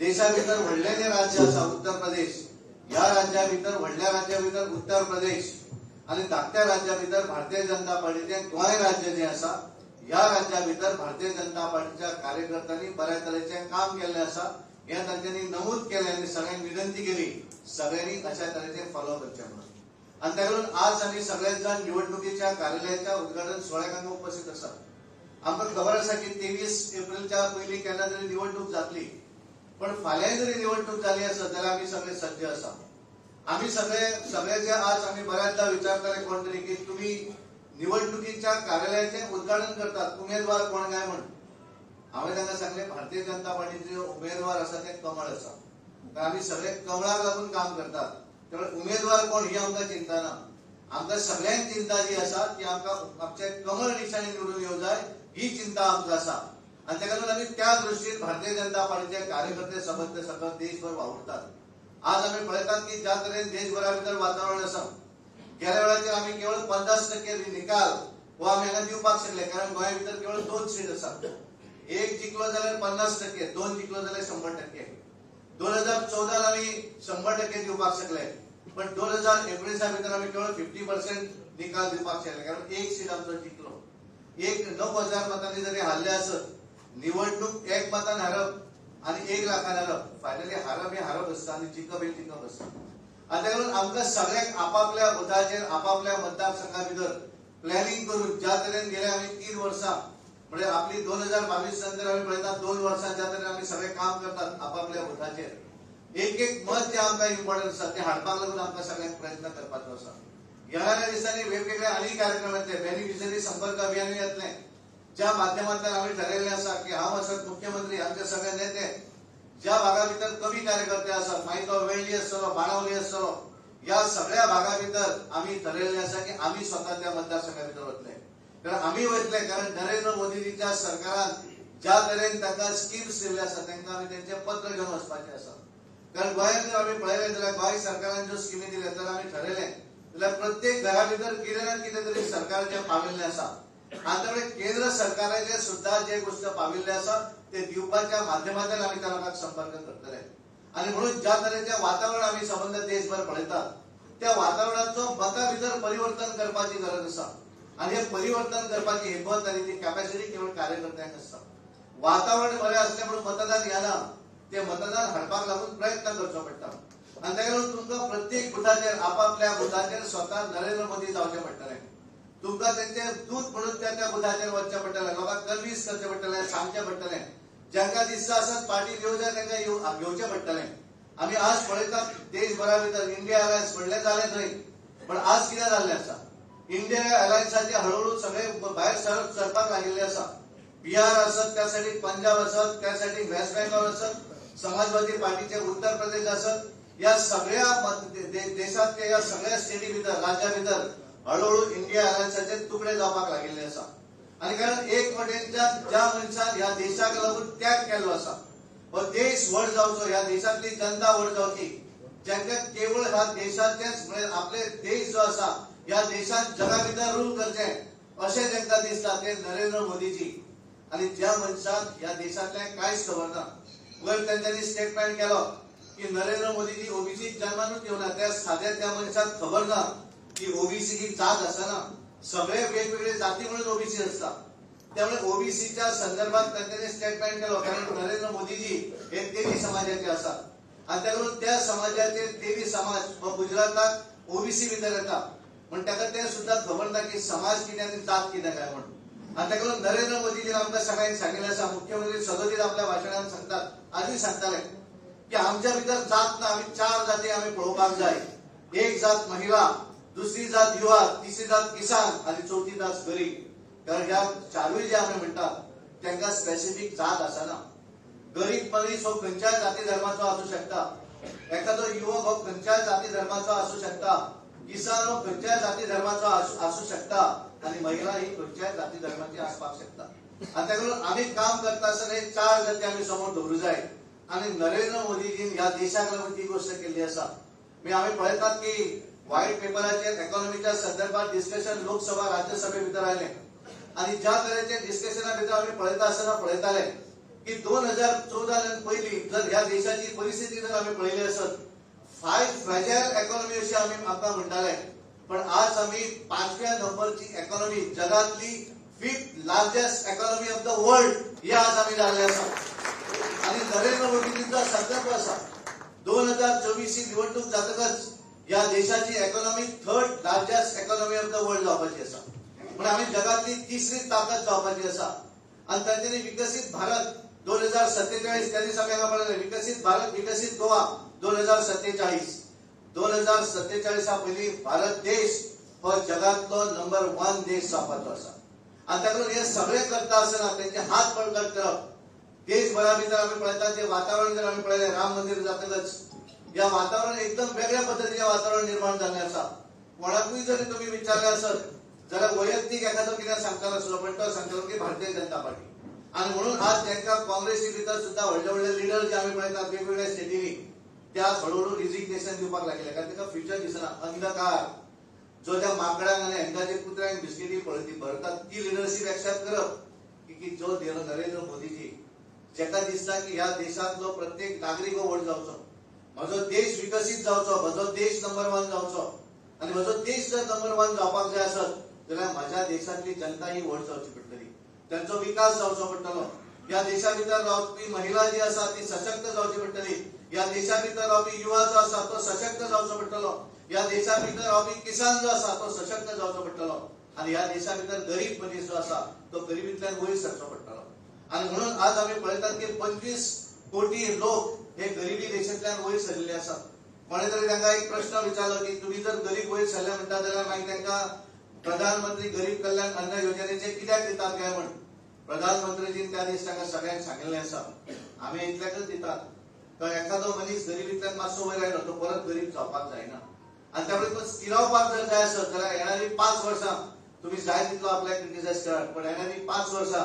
देशा भितर व्हडलें जें राज्य आसा उत्तर प्रदेश, ह्या राज्या भितर व्हडल्या राज्या भितर उत्तर प्रदेश आनी धाकट्या राज्या भितर भारतीय जनता पार्टीचें गोंय राज्य जें आसा, ह्या राज्या भितर भारतीय जनता पार्टीच्या कार्यकर्त्यांनी बऱ्या तरेचें काम केल्लें आसा हें तांच्यांनी नमूद केलें आनी सगळ्यांक विनंती केली सगळ्यांनी अशा तरेचें फॉलो करचें म्हणून. आनी ताका लागून आज आमी सगळेच जाण निवडणुकीच्या कार्यालयाच्या उद्घाटन सोहळ्याक हांगा उपस्थित आसा. आमकां खबर आसा की 23 एप्रिलच्या पयलीं केन्ना तरी निवडणूक जातली, पण फाल्यां जरी निवडणूक जाली आसत जाल्यार आमी सगळे सज्ज आसा. आमी सगळे जे आज आमी बऱ्याचदा विचारताले कोण तरी की तुमी निवडणुकीच्या कार्यालयाचें उद्घाटन करतात, उमेदवार कोण काय म्हण. हांवें तांकां सांगलें भारतीय जनता पार्टीचे उमेदवार आसा ते कमळ आसा, तर आमी सगळे कमळाक लागून काम करतात. त्यामुळे उमेदवार कोण ही आमकां चिंता ना. आमकां सगळ्यांक चिंता जी आसा ती आमकां आमचे कमळ निशाणी निवडून येवं जाय ही चिंता आमकां आसा. आनी ताका लागून आमी त्या दृश्टीन भारतीय जनता पार्टीचे कार्यकर्ते सबंद सकल देशभर वावुरतात. आज आमी पळयतात की ज्या तरेन देशभरा भितर वातावरण आसा, गेल्या वेळाचेर आमी केवळ 50% निकाल हो आमी हांगा दिवपाक शकले, कारण गोंया भितर केवळ 2 सीट आसा. एक जिखलो जाल्यार 50%, 2 जिखलो जाल्यार 100%. 2014 आमी 100% दिवपाक शकले, पण 2019 भितर आमी केवळ 50% निकाल दिवपाक शकले, कारण एक सीट आमचो जिखलो. 9,000 मतांनी जरी हारले आसत, निवडणूक 1 मतान हारप आनी 1 लाखान हारप, फायनली हारप हे हारप आसता आनी जिखप हे जिखप आसता. आनी ताका लागून आमकां सगळ्यांक आपापल्या बुथाचेर आपापल्या मतदारसंघा भितर प्लॅनिंग करून ज्या तरेन गेले आमी 3 वर्सां म्हणजे आपली 2022 नंतर आमी पळयतात 2 वर्सां ज्या तरेन आमी सगळे काम करतात आपापल्या बुथाचेर, एक मत जे आमकां इम्पॉर्टंट आसा ते हाडपाक लागून आमकां सगळ्यांक प्रयत्न करपाचो आसा. येणाऱ्या दिसांनी वेगवेगळे आनी कार्यक्रम येतले, बेनिफिशरी संपर्क अभियान येतलें, ज्या माध्यमांतल्यान आमी ठरयल्लें आसा की हांव आसत मुख्यमंत्री, आमचे सगळे नेते ज्या भागा भितर कमी कार्यकर्ते आसात, मागीर तो वेळ्ळी आसतलो, बाणावली आसतलो, ह्या सगळ्या भागा भितर आमी ठरयल्लें आसा की आमी स्वता त्या मतदारसंघा भितर वतले. कारण आमी वयतले, कारण नरेंद्र मोदीजीच्या सरकारान ज्या तरेन तांकां स्किम्स दिल्ले आसा तांकां आमी तेंचें पत्र घेवन वचपाचें आसा. कारण गोंयांत जर आमी पळयलें जाल्यार गोंय सरकारान ज्यो स्किमी दिल्या तर आमी ठरयलें जाल्यार प्रत्येक घरा भितर कितें ना कितें तरी सरकाराचें पाविल्लें आसा. आनी केंद्र सरकाराचे सुद्धा जे गोष्ट पाविल्ले आसा ते दिवपाच्या माध्यमांतल्यान आमी त्या लोकांक संपर्क करतले. आनी म्हणून ज्या तरेचें वातावरण आमी संबंद देशभर पळयतात त्या वातावरणाचो मता भितर परिवर्तन करपाची गरज आसा. आनी हे परिवर्तन करपाची हिंमत आनी ती कॅपॅसिटी केवळ कार्यकर्त्यांक आसता. वातावरण बरें आसलें म्हणून मतदान येना, ते मतदान हाडपाक लागून प्रयत्न करचो पडटा. आनी ताका लागून तुमकां प्रत्येक बुथाचेर आपापल्या बुथाचेर स्वता नरेंद्र मोदी जावचें पडटलें. तुमकां तेंचें दूत म्हणून त्या बुथाचेर वचचें पडटलें, लोकांक कन्विन्स करचें पडटलें, सांगचें पडटलें. जांकां दिसता आसत पार्टी घेवचें तांकां घेवचें पडटलें. आमी आज पळयतात देशभरा भितर इंडिया अलायन्स व्हडलें जालें थंय, पण आज कितें जाल्लें आसा, इंडिया अलायन्साचे हळूहळू सगळे भायर सरपाक लागिल्ले आसा. बिहार आसत, त्या सायडीक पंजाब आसत, त्या सायडीक वेस्ट बेंगॉल आसत, समाजवादी पार्टीचे उत्तर प्रदेश आसत, ह्या सगळ्या देशांतल्या ह्या सगळ्या स्टेटी भितर राज्या भितर हळूहळू इंडिया अलायन्साचे तुकडे जावपाक लागिल्ले आसा. आनी कारण एक वटेनच्यान ज्या मनशान ह्या देशाक लागून त्याग केल्लो आसा, हो देश व्हड जावचो, ह्या देशांतली जनता व्हड जावची, जांकां केवळ ह्या देशाचेच म्हणजे आपले देश जो आसा ह्या देशांत जगा भितर रूल करचें अशें जांकां दिसता ते नरेंद्र मोदीजी. आनी ज्या मनशाक ह्या देशांतलें कांयच खबर ना, वयर तांच्यांनी स्टेटमेंट केलो की नरेंद्र मोदीजी ओबीसी जन्मानूच येवना, त्या साद्या त्या मनशाक खबर ना की ओबीसी ही जात आसना, सगळे वेगवेगळे जाती म्हणून ओबीसी आसता. त्यामुळे ओबीसीच्या संदर्भात तांच्यांनी स्टेटमेंट केलो, कारण नरेंद्र मोदीजी हे तेली समाजाचे आसात. आनी ताका त्या समाजाचे तेली समाज हो गुजराताक ओबीसी भितर येता, पण ताका तें सुद्दां खबर ना की समाज कितें आनी जात कितें काय म्हणून. आनी ताका लागून नरेंद्र मोदीजीन आमकां सगळ्यांक सांगिल्लें आसा, मुख्यमंत्री सदोदीत आपल्या भाशणांत सांगतात, आजूय सांगताले की आमच्या भितर जात ना, आमी 4 जाती आमी पळोवपाक जाय. एक जात महिला, दुसरी जात युवा, तिसरी जात किसान आनी चौथी जात गरीब. कारण ह्या 4य जे आमी म्हणटात तांकां स्पेसिफीक जात आसना. गरीब मनीस हो खंयच्याय जाती धर्माचो आसूं शकता, एखादो युवक हो खंयच्याय जाती धर्माचो आसूं शकता, किसान हो खंयच्याय जाती धर्माचो आसूं शकता, आनी महिला ही खंयच्याय जाती धर्माची आसपाक शकता. आनी ताका लागून आमी काम करता आसतना हे 4 जाती आमी समोर दवरूं जाय. आनी नरेंद्र मोदीजीन ह्या देशाक लागून ती गोष्ट केल्ली आसा. आमी पळयतात की व्हाईट पेपराचेर इकॉनॉमीच्या संदर्भात डिस्कशन लोकसभा राज्यसभे भितर आयलें. आणि ज्या तरेचे डिस्कशना भितर आम्ही पळयता आसतना पळयताले की 2014 पयलीं जर ह्या देशाची परिस्थिती जर आम्ही पळयली आसत 5 फ्रॅजाईल इकॉनॉमी अशी आमकां म्हणटाले, पण आज आम्ही 5व्या नंबरची इकॉनॉमी, जगातली 5th largest economy of the world हे आज आम्ही जाल्ले आसा. आणि नरेंद्र मोदींचा संकल्प आसा 2024 निवडणूक जातकच या देशाची economy 3rd largest economy of the world जावपाची आसा. म्हणजे आम्ही जगातली 3री ताकद जावपाची आसा. आणि तांच्यानी विकसित भारत 2047 त्यांनी सांगायला पडले विकसित भारत विकसित गोवा 2047. 2047 पयलीं भारत देश हो जगातलो नंबर 1 देश जावपाचो आसा. आणि ताका हे सगळे करता आसतना त्यांचे हात बळकट करप. देशभरा भितर आम्ही पळयतात जे वातावरण जर आम्ही पळयलें राम मंदिर जातकच या वातावरण एकदम वेगळ्या पद्धतीचे वातावरण निर्माण जाल्लें आसा. कोणाकूय जरी तुम्ही विचारले आसत जाल्यार वैयक्तीक एखादो कितें सांगता नासलो, पण तो सांगतालो की भारतीय जनता पार्टी. आणि म्हणून आज तांकां काँग्रेसी भितर सुद्धा व्हडले व्हडले लिडर जे आम्ही पळयतात वेगवेगळ्या स्टेटींनी त्या हळूहळू रिजिग्नेशन दिवपाक लागले, कारण तांकां फ्युचर दिसना. अंधकार जो त्या माकडांक आनी हेंकाचे कुत्र्यांक बिस्किटी पळयती भरतात ती लिडरशीप एक्सेप्ट करप की जो नरेंद्र मोदीजी जेका दिसता की ह्या देशांतलो प्रत्येक नागरीक व्हड जावचो, म्हजो देश विकसीत जावचो, म्हजो देश नंबर 1 जावचो. आणि म्हजो देश जर नंबर 1 जावपाक जाय आसत जाल्यार म्हाज्या देशांतली जनता ही व्हड जावची पडटली, त्यांचो विकास जावचो पडटलो. या देशा भितर रावपी महिला जी आसा ती सशक्त जावची पडटली. या देशा भितर रावपी युवा जो आसा तो सशक्त जावचो पडटलो. या देशा भितर रावपी किसान जो आसा तो सशक्त जावचो पडटलो. आणि या देशा भितर गरीब मनीस जो आसा तो गरिबींतल्यान वयर सरचो पडटलो. आणि म्हणून आज आम्ही पळयतात की 25 कोटी लोक हे गरिबी देशांतल्यान वयर सरलेले आसात. कोणे तरी तांकां एक प्रश्न विचारलो की तुम्ही जर गरीब वयर सरले म्हणटा जाल्यार मागीर तांकां प्रधानमंत्री गरीब कल्याण अन्न योजनेचे कित्याक दितात काय म्हण. प्रधानमंत्रीजीन त्या दिस तांकां सगळ्यांक सांगिल्लें आसा आमी इतल्याकच दितात, तर एखादो मनीस गरिबींतल्यान मातसो वयर आयलो तो परत गरीब जावपाक जायना. आणि त्या तो स्थिरावपाक जर जाय आसत जाल्यार येणारी 5 वर्सां तुम्ही जाय तितलो आपल्याक क्रिटिसाइज करात, पण येणारी 5 वर्सां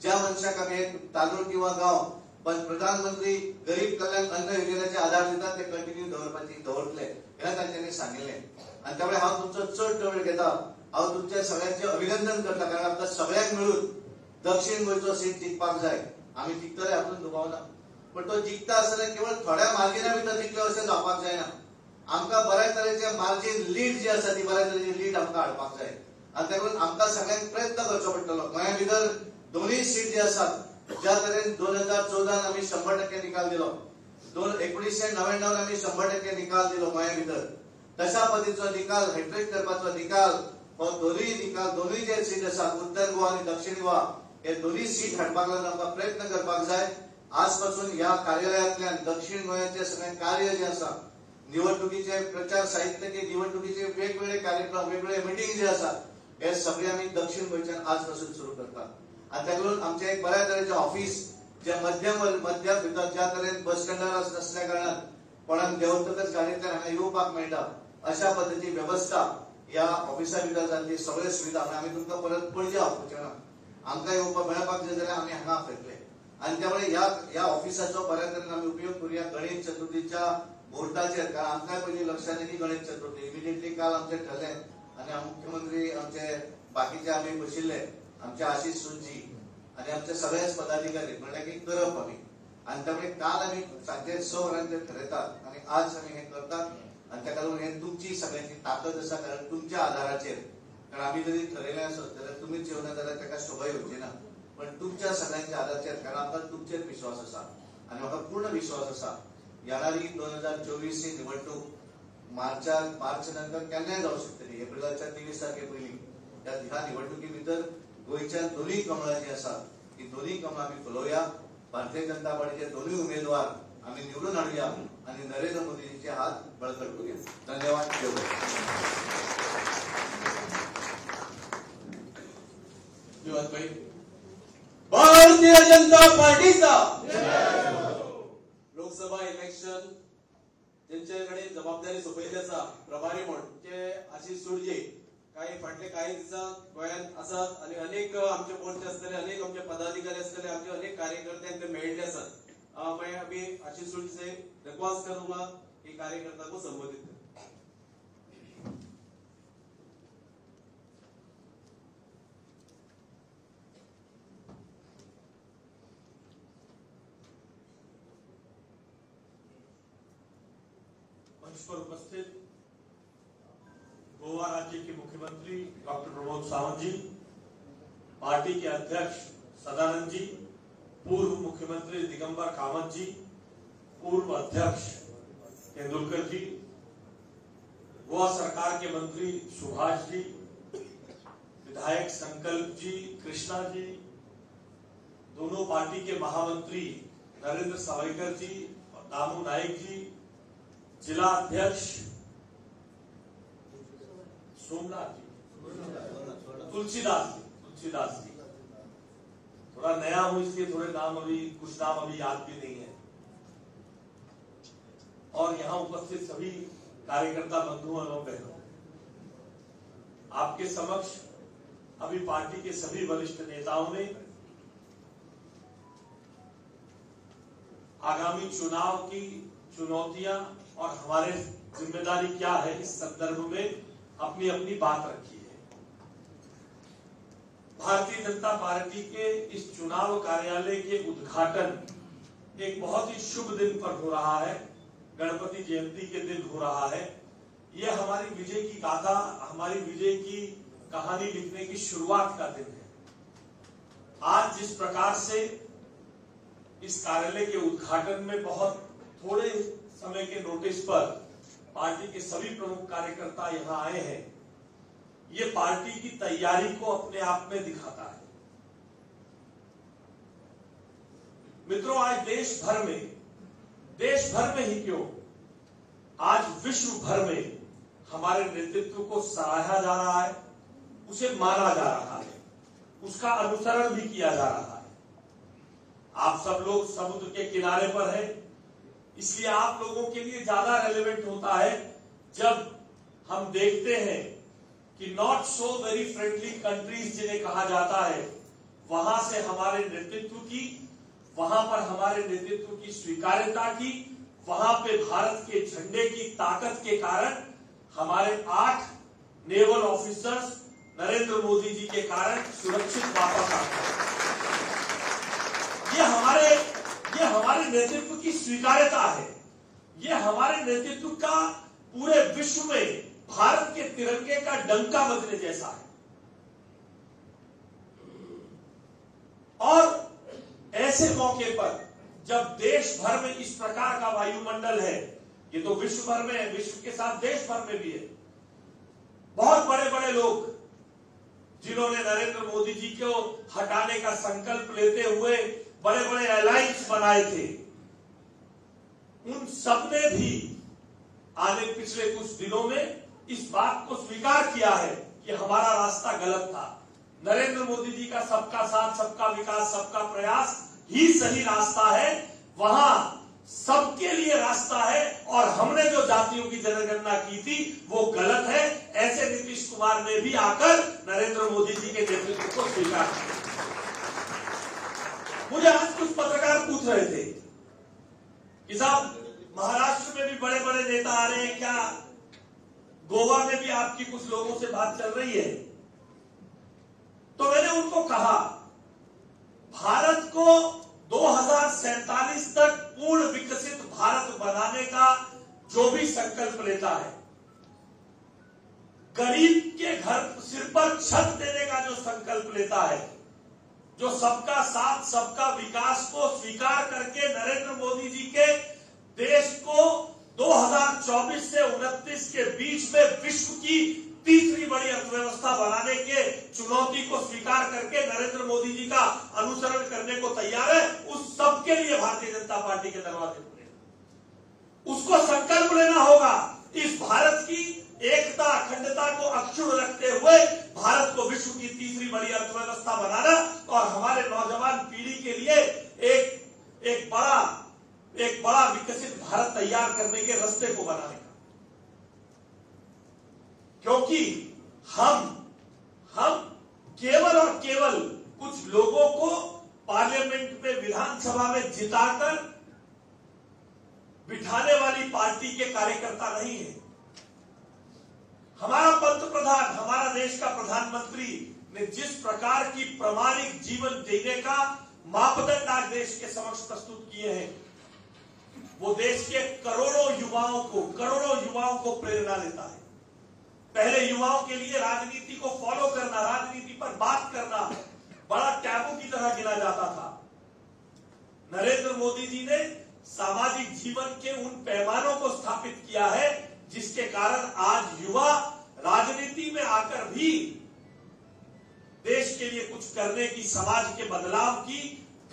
ज्या मनशाक आमी एक तांदूळ किंवा गांव पण प्रधानमंत्री गरीब कल्याण अन्न योजनेचे आधार दितात ते कंटिन्यू दवरतले हे तांच्यांनी सांगिल्लें. आणि त्यामुळे हांव तुमचो चड वेळ घेता. हांव तुमच्या सगळ्यांचे अभिनंदन करता, कारण आमकां सगळ्यांक मेळून दक्षिण गोंयचो सीट जिखपाक जाय. आमी जिखतले हातून दुबावना, पण तो जिखता आसतना केवळ थोड्या मार्जिना भितर जिखलो अशें जावपाक जायना. आमकां बऱ्या तरेचे मार्जिन लीड जी आसा ती बऱ्या तरेची लीड आमकां हाडपाक जाय. आणि ताका आमकां सगळ्यांक प्रयत्न करचो पडटलो. गोंया भितर दोनूय सीट जी आसात ज्या तरेन 2014 आमी 100% निकाल दिलो, 1999 आमी 100% निकाल दिलो गोंया भितर, तशा पद्धतीचो निकाल हॅट्रिक करपाचो निकाल हो दोनूय जे सीट आसा उत्तर गोवा आणि दक्षिण गोवा हे दोन्ही सीट हाडपाक लागून आमकां प्रयत्न करपाक जाय. आजपासून ह्या कार्यालयांतल्यान दक्षिण गोंयाचे सगळे कार्य जे आसा निवडणुकीचे प्रचार साहित्य की निवडणुकीचे वेगवेगळे कार्यक्रम वेगवेगळे मिटींग जे आसात हे सगळे आमी दक्षिण गोंयच्यान आजपासून सुरू करतात. आणि ताका आमचे एक बऱ्या तरेचे ऑफिस जे मध्यम भितर ज्या तरेन बस स्टँडार नसल्या कारणान कोणाक देंवतकच गाडयेंतल्यान हांगा येवपाक मेळटा अशा पद्धतीची व्यवस्था या ऑफिसा भितर जाल्ली सगळे सुविधा आमी तुमकां परत पणजे हाडपाचें ना. आमकां येवपाक मेळपाक जाय जाल्यार आमी हांगा आपयतले. आणि त्यामुळे ह्या ऑफिसाचो बऱ्या तरेन आमी उपयोग करूया गणेश चतुर्थीच्या मुहूर्ताचेर, कारण आमकां पयलीं लक्षात येयली गणेश चतुर्थी इमिडिएटली काल आमचे ठरले आणि मुख्यमंत्री आमचे बाकीचे आमी बशिल्ले आमचे आशिष सुजी आणि आमचे सगळेच पदाधिकारी म्हणले की करप आमी. आणि त्यामुळे काल आमी सांजे 6 वरांचेर ठरयतात आणि आज आमी हे करतात. आणि त्या लागून हे तुमची सगळ्यांची ताकद आसा, कारण तुमच्या आधाराचेर, कारण आमी जरी ठरयलें आसत जाल्यार तुमीच येवना जाल्यार ताका शोभा येवची ना, पण तुमच्या सगळ्यांच्या आधाराचेर, कारण आमकां तुमचेर विश्वास आसा आणि म्हाका पूर्ण विश्वास आसा येणारी 2024 ही निवडणूक मार्च नंतर केन्नाय जावं शकतली. एप्रिलाच्या 23 तारखे पयलीं ह्या निवडणुकी भितर गोंयच्या दोनूय कमळां जी आसा ही दोनूय कमळां आमी फुलोवया. भारतीय जनता पार्टीचे दोनूय उमेदवार आमी निवडून हाडुया आणि नरेंद्र मोदीजींचे हात बळकट करूया. धन्यवाद. भारतीय जनता पार्टीचा लोकसभा इलेक्शन ज्यांच्याकडे जबाबदारी सोपयली आसा प्रभारी म्हणून ते आशिष सुरजे फाटले काही दिसांत गोंयांत आसात आणि अनेक आमचे मोर्चे आसतले, अनेक आमचे पदाधिकारी आसतले, आमचे अनेक कार्यकर्ते मेळिल्ले आसात. मैं अभी आशीष सुरजे से रिक्वेस्ट करूंगा कि कार्यकर्ता को संबोधित करें. मंच पर उपस्थित गोवा राज्य के मुख्यमंत्री डॉक्टर प्रमोद सावंत जी, पार्टी के अध्यक्ष सदानंद जी, पूर्व मुख्यमंत्री दिगंबर कामत जी, पूर्व अध्यक्ष तेंदुलकर जी, गोवा सरकार के मंत्री सुभाष जी, विधायक संकल्प जी, कृष्णा जी, दोनों पार्टी के महामंत्री नरेंद्र सावयकर जी और दामू नाइक जी, जिला अध्यक्ष सोमनाथ जी, तुलसीदास जी, थोड़ा नया हूं इसलिए थोड़े नाम कुछ नाम अभी याद भी नहीं है, और यहां उपस्थित सभी कार्यकर्ता बंधुओं एवं बहनों, आपके समक्ष अभी पार्टी के सभी वरिष्ठ नेताओं ने आगामी चुनाव की चुनौतियां और हमारे जिम्मेदारी क्या है इस संदर्भ में अपनी अपनी बात रखी है। भारतीय जनता पार्टी के इस चुनाव कार्यालय के उद्घाटन एक बहुत ही शुभ दिन पर हो रहा है, गणपति जयंती के दिन हो रहा है। यह हमारी विजय की गाथा, हमारी विजय की कहानी लिखने की शुरुआत का दिन है। आज जिस प्रकार से इस कार्यालय के उद्घाटन में बहुत थोड़े समय के नोटिस पर पार्टी के सभी प्रमुख कार्यकर्ता यहां आए हैं, ये पार्टी की तैयारी को अपने आप में दिखाता है। मित्रों, आज देश भर में ही क्यों, आज विश्व भर में हमारे नेतृत्व को सराहा जा रहा है, उसे माना जा रहा है, उसका अनुसरण भी किया जा रहा है। आप सब लोग समुद्र के किनारे पर हैं, इसलिए आप लोगों के लिए ज्यादा रेलेवेंट होता है जब हम देखते हैं कि not so very friendly countries जिन्हें कहा जाता है, वहां से हमारे नेतृत्व की, वहां पर हमारे नेतृत्व की स्वीकार्यता की, वहां पे भारत के झंडे की ताकत के कारण हमारे 8 नेवल ऑफिसर्स नरेंद्र मोदी जी के कारण सुरक्षित वापस आते हैं। ये हमारे नेतृत्व की स्वीकार्यता है, ये हमारे नेतृत्व का पूरे विश्व में भारत के तिरंगे का डंका बजने जैसा है। और ऐसे मौके पर जब देश भर में इस प्रकार का वायुमंडल है, ये तो विश्व भर में है, विश्व के साथ देश भर में भी है, बहुत बड़े बड़े लोग जिन्होंने नरेंद्र मोदी जी को हटाने का संकल्प लेते हुए बड़े बड़े अलायंस बनाए थे, उन सबने भी आने पिछले कुछ दिनों में इस बात को स्वीकार किया है कि हमारा रास्ता गलत था। नरेंद्र मोदी जी का सबका साथ, सबका विकास, सबका प्रयास ही सही रास्ता है, वहां सबके लिए रास्ता है, और हमने जो जातियों की जनगणना की थी वो गलत है। ऐसे नीतीश कुमार ने भी आकर नरेंद्र मोदी जी के नेतृत्व को स्वीकार किया। मुझे आज कुछ पत्रकार पूछ रहे थे कि साहब महाराष्ट्र में भी बड़े बड़े नेता आ रहे हैं, क्या गोवा में भी आपकी कुछ लोगों से बात चल रही है? तो मैंने उनको कहा, भारत को 2047 तक पूर्ण विकसित भारत बनाने का जो भी संकल्प लेता है, गरीब के घर सिर पर छत देने का जो संकल्प लेता है, जो सबका साथ सबका विकास को स्वीकार करके नरेंद्र मोदी जी के देश को 2024 से 29 के बीच में विश्व की तीसरी बड़ी अर्थव्यवस्था बनाने के चुनौती को स्वीकार करके नरेंद्र मोदी जी का अनुसरण करने को तैयार है, उस सबके लिए भारतीय जनता पार्टी के दरवाजे खुले। उसको संकल्प लेना होगा इस भारत की एकता अखंडता को अक्षुण्ण रखते हुए भारत को विश्व की तीसरी बड़ी अर्थव्यवस्था बनाना और हमारे नौजवान पीढ़ी के लिए एक बड़ा विकसित भारत तैयार करने के रास्ते को बनाने का। क्योंकि हम केवल और केवल कुछ लोगों को पार्लियामेंट में, विधानसभा में जिताकर बिठाने वाली पार्टी के कार्यकर्ता नहीं है। हमारा पंतप्रधान, हमारा देश का प्रधानमंत्री ने जिस प्रकार की प्रामाणिक जीवन जीने का मापदंड आज देश के समक्ष प्रस्तुत किए हैं, वो वो देश के करोड़ों युवाओं को प्रेरणा देता है। पहले युवाओं के लिए राजनीति को फॉलो करना, राजनीति पर बात करना बड़ा टैबू की तरह गिना जाता था। नरेंद्र मोदी जी ने सामाजिक जीवन के उन पैमानों को स्थापित किया है जिसके कारण आज युवा राजनीति में आकर भी देश के लिए कुछ करने की, समाज के बदलाव की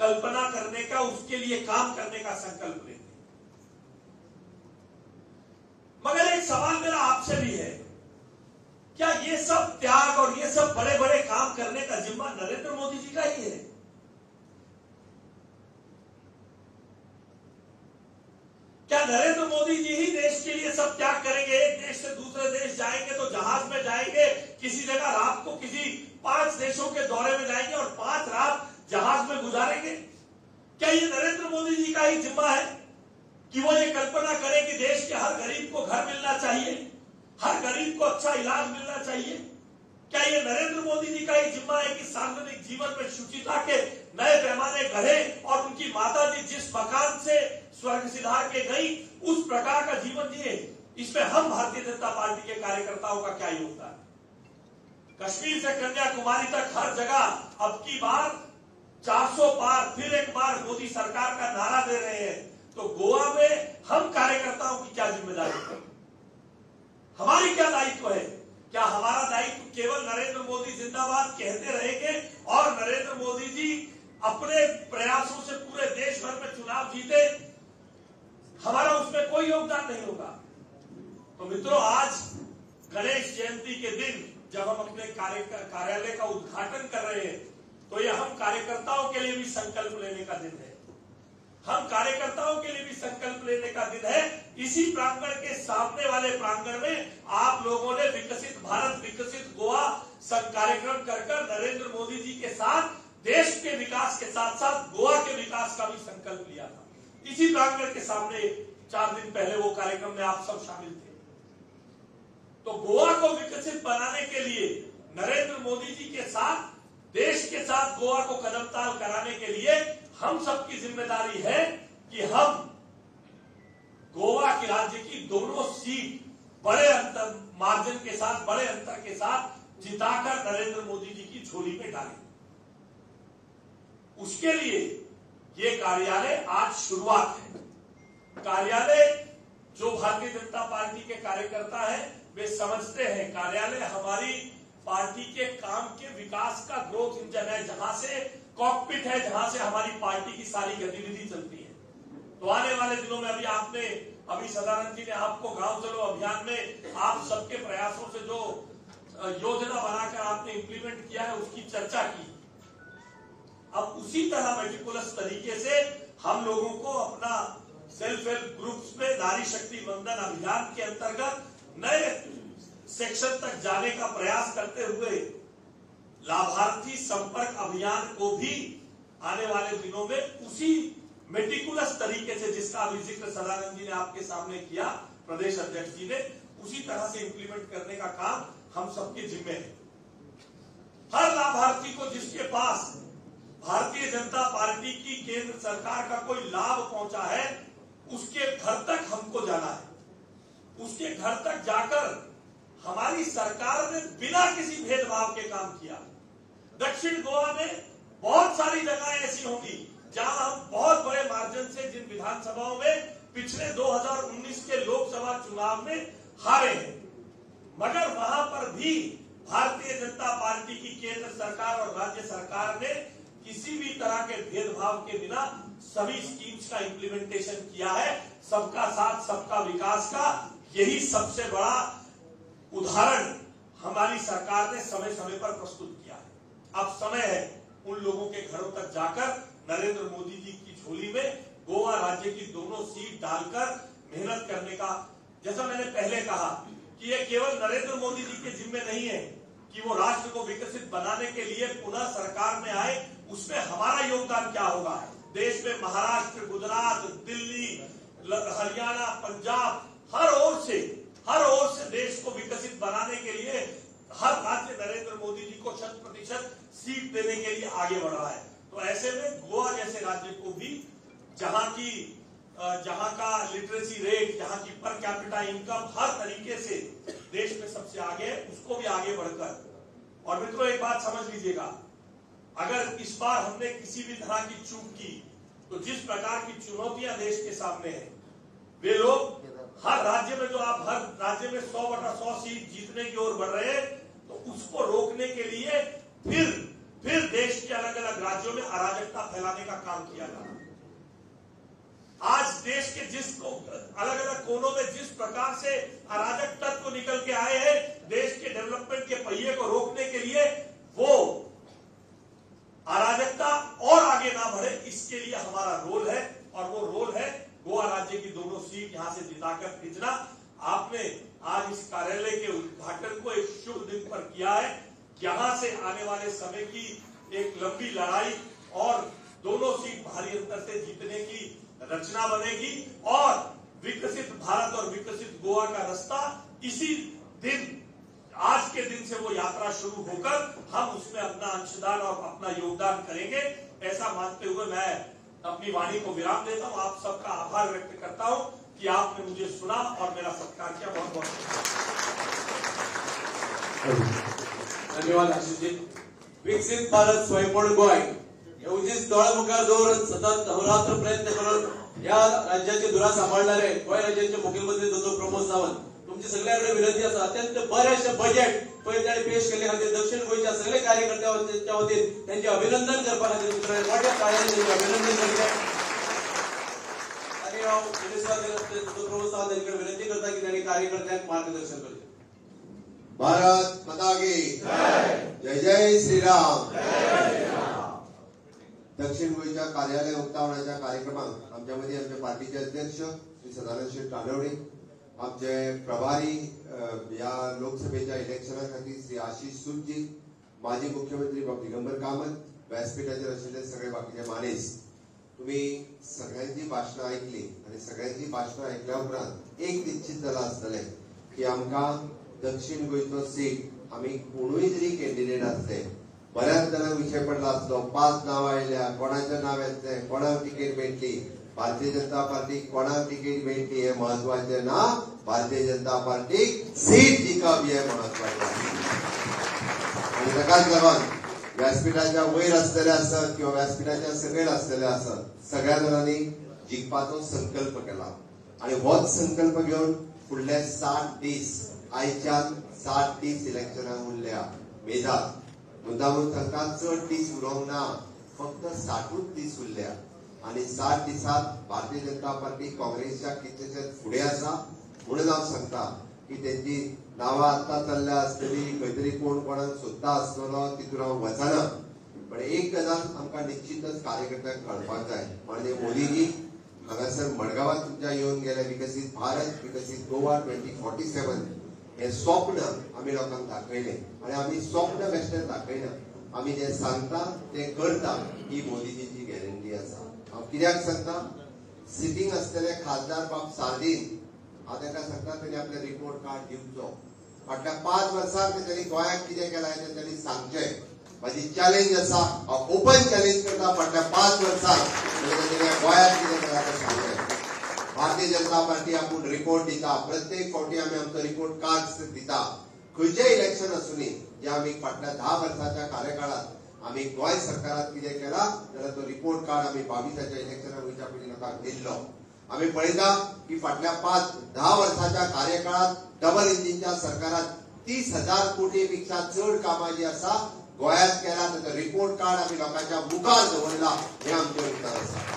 कल्पना करने का, उसके लिए काम करने का संकल्प लेते। मगर एक सवाल मेरा आपसे भी है, क्या ये सब त्याग और ये सब बड़े बड़े काम करने का जिम्मा नरेंद्र मोदी जी का ही है? क्या नरेंद्र मोदी जी ही देश के लिए सब त्याग करेंगे? एक देश से दूसरे देश जाएंगे तो जहाज में जाएंगे, किसी जगह रात को किसी 5 देशों के दौरे में जाएंगे और 5 रात जहाज में गुजारेंगे? क्या ये नरेंद्र मोदी जी का ही जिम्मा है कि वो ये कल्पना करें कि देश के हर गरीब को घर मिलना चाहिए, हर गरीब को अच्छा इलाज मिलना चाहिए? क्या ये नरेंद्र मोदी जी का ही जिम्मा है कि सार्वजनिक जीवन में शुचिता के नए पैमाने गढ़े और उनकी माता जी जिस मकान से स्वर्ग सिधार के गई उस प्रकार का जीवन जिए? इसमें हम भारतीय जनता पार्टी के कार्यकर्ताओं का क्या योगदान? कश्मीर से कन्याकुमारी तक हर जगह अब की बार 400 पार फिर एक बार मोदी सरकार का नारा दे रहे हैं, तो गोवा में हम कार्यकर्ताओं की क्या जिम्मेदारी है? हमारी क्या दायित्व है? क्या हमारा दायित्व केवल नरेंद्र मोदी जिंदाबाद कहते रहेंगे और नरेंद्र मोदी जी अपने प्रयासों से पूरे देश भर में चुनाव जीते, हमारा उसमें कोई योगदान नहीं होगा? तो मित्रों, आज गणेश जयंती के दिन जब हम अपने कार्यालय का उद्घाटन कर रहे हैं, तो यह हम कार्यकर्ताओं के लिए भी संकल्प लेने का दिन है। हम कार्यकर्ताओं के लिए भी संकल्प लेने का दिन है। इसी प्रांगण के सामने वाले प्रांगण में आप लोगों ने विकसित भारत, विकसित गोवा कार्यक्रम कर नरेंद्र मोदी जी के साथ देश के विकास के साथ साथ गोवा के विकास का भी संकल्प लिया था। इसी प्रांगण के सामने 4 दिन पहले वो कार्यक्रम में आप सब शामिल थे। तो गोवा को विकसित बनाने के लिए नरेंद्र मोदी जी के साथ, देश के साथ गोवा को कदमताल कराने के लिए हम सबकी जिम्मेदारी है कि हम गोवा की राज्य की दोनों सीट बड़े अंतर मार्जिन के साथ, बड़े अंतर के साथ जिताकर नरेंद्र मोदी जी की झोली में डालें। उसके लिए ये कार्यालय आज शुरुआत है। कार्यालय जो भारतीय जनता पार्टी के कार्यकर्ता हैं वे समझते हैं, कार्यालय हमारी पार्टी के काम के विकास का ग्रोथ इंजन है, जहां से कॉकपिट है, जहां से हमारी पार्टी की सारी गतिविधि चलती है। तो आने वाले दिनों में अभी सदानंद जी ने आपको गांव चलो अभियान में आप सबके प्रयासों से जो योजना बनाकर आपने इंप्लीमेंट किया है उसकी चर्चा की। अब उसी तरह मेटिकुलस तरीके से हम लोगों को अपना सेल्फ हेल्प ग्रुप्स में नारी शक्ति वंदन अभियान के अंतर्गत नए सेक्शन तक जाने का प्रयास करते हुए लाभार्थी संपर्क अभियान को भी आने वाले दिनों में उसी मेटिकुलस तरीके से, जिसका अभी जिक्र सदानंद जी ने आपके सामने किया, प्रदेश अध्यक्ष जी ने, उसी तरह से इंप्लीमेंट करने का काम हम सबके जिम्मे है। हर लाभार्थी को जिसके पास भारतीय जनता पार्टी की केंद्र सरकार का कोई लाभ पहुंचा है, उसके घर तक हमको जाना है। उसके घर तक जाकर हमारी सरकार ने बिना किसी भेदभाव के काम किया। दक्षिण गोवा में बहुत सारी जगहें ऐसी होंगी जहां हम बहुत बड़े मार्जिन से जिन विधानसभाओं में पिछले 2019 के लोकसभा चुनाव में हारे हैं, मगर वहां पर भी भारतीय जनता पार्टी की केंद्र सरकार और राज्य सरकार ने किसी भी तरह के भेदभाव के बिना सभी स्कीम्स का इंप्लीमेंटेशन किया है। सबका साथ सबका विकास का यही सबसे बड़ा उदाहरण हमारी सरकार ने समय समय पर प्रस्तुत किया है। अब समय है उन लोगों के घरों तक जाकर नरेंद्र मोदी जी की झोली में गोवा राज्य की दोनों सीट डालकर मेहनत करने का। जैसा मैंने पहले कहा कि यह केवल नरेंद्र मोदी जी के जिम्मे नहीं है कि वो राष्ट्र को विकसित बनाने के लिए पुनः सरकार में आए, उसमें हमारा योगदान क्या होगा। देश में महाराष्ट्र, गुजरात, दिल्ली, हरियाणा, पंजाब, हर ओर से देश को विकसित बनाने के लिए हर राज्य नरेंद्र मोदी जी को 100% सीट देने के लिए आगे बढ़ रहा है। तो ऐसे में गोवा जैसे राज्य को भी जहां का लिटरेसी रेट, यहाँ की पर कैपिटा इनकम, हर तरीके से देश में सबसे आगे, उसको भी आगे बढ़कर। और मित्रों एक बात समझ लीजिएगा, अगर इस बार हमने किसी भी तरह की चूक की तो जिस प्रकार की चुनौतियां देश के सामने हैं, वे लोग हर राज्य में, जो आप हर राज्य में 100/100 सीट जीतने की ओर बढ़ रहे हैं, तो उसको रोकने के लिए फिर देश के अलग अलग राज्यों में अराजकता फैलाने का काम किया जा रहा है। आज देश के अलग अलग कोनों में जिस प्रकार से अराजक तत्व निकल के आए हैं, देश के डेवलपमेंट के पहिए को रोकने के लिए, वो अराजकता और आगे ना बढ़े, इसके लिए हमारा रोल है। और वो रोल है गोवा राज्य की दोनों सीट यहां से जिताकर भेजना। आपने आज इस कार्यालय के उद्घाटन को एक शुभ दिन पर किया है। यहां से आने वाले समय की एक लंबी लड़ाई और दोनों सीट भारी अंतर से जीतने की रचना बनेगी और विकसित भारत और विकसित गोवा का रास्ता इसी दिन, आज के दिन से वो यात्रा शुरू होकर हम उसमें अपना अंशदान और अपना योगदान करेंगे। ऐसा मानते हुए मैं अपनी वाणी को विराम देता हूं। आप सबका आभार व्यक्त करता हूं कि आपने मुझे सुना और मेरा सत्कार किया। बहुत बहुत धन्यवाद आशिषजी। विकसित भारत स्वयंपूर्ण गोय उद्दिष्ट दोळामुखार दवरून सतत अहोरात्र प्रयत्न करून या राज्याची धुरा सांभाळणारे गोय राज्याचे मुख्यमंत्री दत्तो प्रमोद सावंत, तुमची सगळ्यांकडे विनंती असा, अत्यंत बरेचसे बजेट पयलीं पेश केले खातीर दक्षिण गोयच्या सगळे कार्यकर्त्यांच्या वतीन त्यांचे अभिनंदन करपा खातीर मोठ्या ताळ्यांनी त्यांचे अभिनंदन करते। आणि हांव दत्तो प्रमोद सावंत यांच्याकडे विनंती करता की त्यांनी कार्यकर्त्यांक मार्गदर्शन करचें। भारत माता की जय जय श्रीराम। दक्षिण गोयच्या कार्यालय उक्तावणाच्या कार्यक्रमात आमच्या मध्ये आमच्या पार्टीचे अध्यक्ष श्री सदानंद शेठ कानवडे, आमचे प्रभारी या लोकसभेच्या इलेक्शना खातीर श्री आशिष सुरजी, माजी मुख्यमंत्री डॉ. दिगंबर कामत, व्यासपीठाचेर आशिल्ले सगळे बाकीचे मानेस, तुम्ही सगळ्यांची भाषणां ऐकली आणि सगळ्यांची भाषणां ऐकल्या उपरांत एक निश्चित जाला आसतलें की आमकां दक्षिण गोयचो सीट आमी कोणूय जरी कॅन्डिडेट आसले, बऱ्याच जाणांक विषय पडला आसलो, 5 नांवां आयल्या, कोणाचें नांव येतलें, कोणाक तिकेट मेळटली, भारतीय जनता पार्टीक कोणाक तिकेट मेळटली हे महत्वाचें ना, भारतीय जनता पार्टीक सीट जिखप हे महत्वाचें। आणि ताकाच लागून व्यासपीठाच्या वयर आसलेले आसत किंवा व्यासपीठाच्या सकयल आसलेले आसत, सगळ्या जाणांनी जिखपाचो संकल्प केला आणि होच संकल्प घेवन फुडले 60 दीस, आयच्यान 60 दीस इलेक्शनाक उरल्या, मेजात मुद्दामून तांकां चड दीस उरोंक ना, फक्त 60 दीस उरल्या आणि 60 दिसात भारतीय जनता पार्टी काँग्रेसच्या कितलेशेच फुडें आसा। म्हणून हांव सांगता की त्यांची नांवां आतां चल्ल्या आसतली, खंय तरी कोण कोणाक सोदता आसतलो, तितून हांव वचना, पण एक गजाल आमकां निश्चितच कार्यकर्त्यांक कळपाक जाय, म्हणजे मोदीजी हांगासर मडगांवांत तुमच्या येवन गेले, विकसीत भारत, विकसीत गोवा 2047 हे स्वप्न आमी लोकांक दाखयलें आणि आमी स्वप्न बेश्टें दाखयना, आमी जे सांगता ते करता, ही मोदीजीची गॅरंटी आसा। हांव कित्याक सांगता, सिटींग आसलेले खासदार बाब सार्दीन, हांव ताका सांगता तेणी आपले रिपोर्ट कार्ड दिवचो, फाटल्या 5 वर्सांत तेणी गोंयाक कितें केलां तें तेणी सांगचें। म्हाजी चॅलेंज आसा, हांव ओपन चॅलेंज करता, फाटल्या 5 वर्सांत तेणी गोंयाक कितें केलां तें सांगचें। भारतीय जनता पार्टी आपूण रिपोर्ट दिता, प्रत्येक फावटी आमी आमचो रिपोर्ट कार्ड दिता, खंयचें इलेक्शन आसूनी जे आमी फाटल्या 10 वर्सांच्या कार्यकाळात आमी गोंय सरकारात कितें केलां जाल्यार तो रिपोर्ट कार्ड आमी 22च्या इलेक्शनाक वयच्या पयलीं लोकांक दिल्लो। आमी पळयता की फाटल्या 5-10 वर्सांच्या कार्यकाळात डबल इंजिनच्या सरकारात 30,000 कोटी पेक्षा चड कामां जी आसा गोंयांत केला, ताचो रिपोर्ट कार्ड आमी लोकांच्या मुखार दवरला, हे आमचें उतर आसा।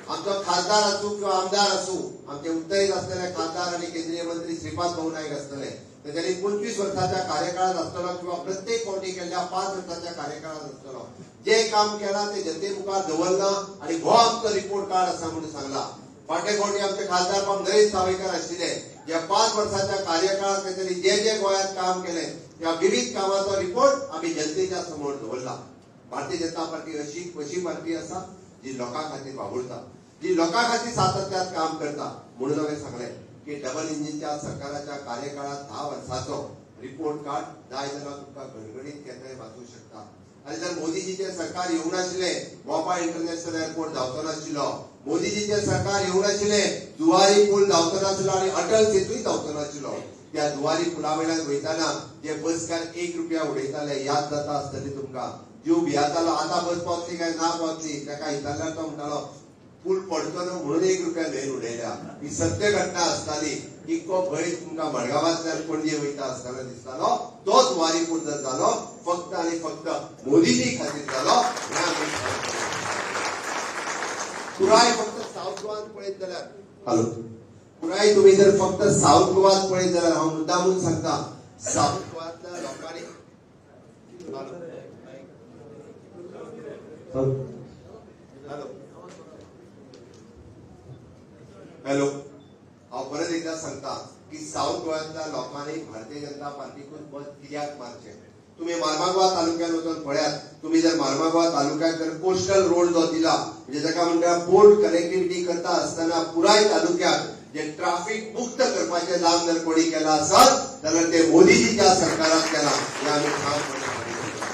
आमचो खासदार आसूं किंवा आमदार आसूं, आमचे उत्तरेत आसलेले खासदार आणि केंद्रीय मंत्री श्रीपाद भाऊ नाईक आसतले, तेणी 25 वर्सांच्या कार्यकाळात आसतलो किंवा प्रत्येक फावटी केल्ल्या 5 वर्सांच्या कार्यकाळात आसतलो, जे काम केलां ते जनते मुखार दवरला आणि हो आमचो रिपोर्ट कार्ड आसा म्हणून सांगला। फाटले फावटी आमचे खासदार बाब नरेश सावयकर आशिल्ले, जे 5 वर्सांच्या कार्यकाळात तेणी जे जे गोंयांत काम केलें त्या विविध कामाचो रिपोर्ट आमी जनतेच्या समोर दवरला। भारतीय जनता पार्टी अशी पार्टी आसा जी लोकां खातीर वावुरता, जी लोकां खातीर सातत्यान काम करता। म्हणून हांवें सांगलें की डबल इंजिनच्या सरकाराच्या कार्यकाळात 10 वर्सांचो रिपोर्ट कार्ड जाय जाल्यार तुमकां घडघडीत केन्नाय वाचूंक शकता। आणि जर मोदीजीचें सरकार येवंक नाशिल्लें, मोपा इंटरनॅशनल एअरपोर्ट जावचो नाशिल्लो, मोदीजीचे सरकार येऊ नाशिल्ले, जुवारी पूल धांवतो नाशिल्लो आणि अटल सेतूय धांवतो नाशिल्लो. त्या जुवारी पुला वयल्यान वयताना जे बसकार 1 रुपया उडयताले याद जाता आसतली तुमकां. जीव भियातालो आतां बस पावतली काय ना पावतली. ताका हिताल्यार तो म्हणटालो पूल पडतो न्हू म्हणून 1 रुपया न्हंयेन उडयल्या. ही सत्य घटना आसताली. इतको भंय तुमकां मडगांवांतल्यान पणजे वयता आसतना दिसतालो. तो जुवारी पूल जर जालो फक्त आनी फक्त मोदीजी खातीर जालो. पुराय फक्त साऊथ गोवान पळयत जाल्यार हॅलो पुराय तुम्ही जर फक्त साऊथ गोवात पळयत जाल्यार हांव मुद्दामून सांगता साऊथ गोवांतल्या लोकांनी हॅलो हांव परत एकदा सांगता की साऊथ गोव्यातल्या लोकांनी भारतीय जनता पार्टीकूच मत कित्याक मारचें. तुम्ही मार्मागोवा तालुक्यात वचून पळयात. तुम्ही जर मार्मागोवा तालुक्यात जर कोस्टल रोड जो दिला म्हणजे जाका म्हणटा पोर्ट कनेक्टिव्हिटी करता आसतना पुराय तालुक्यात जे ट्रॅफिक मुक्त करपाचें काम जर कोणी केला आसत जाल्यार ते मोदीजीच्या सरकारान केला हे आमी ठामपणे सांगता.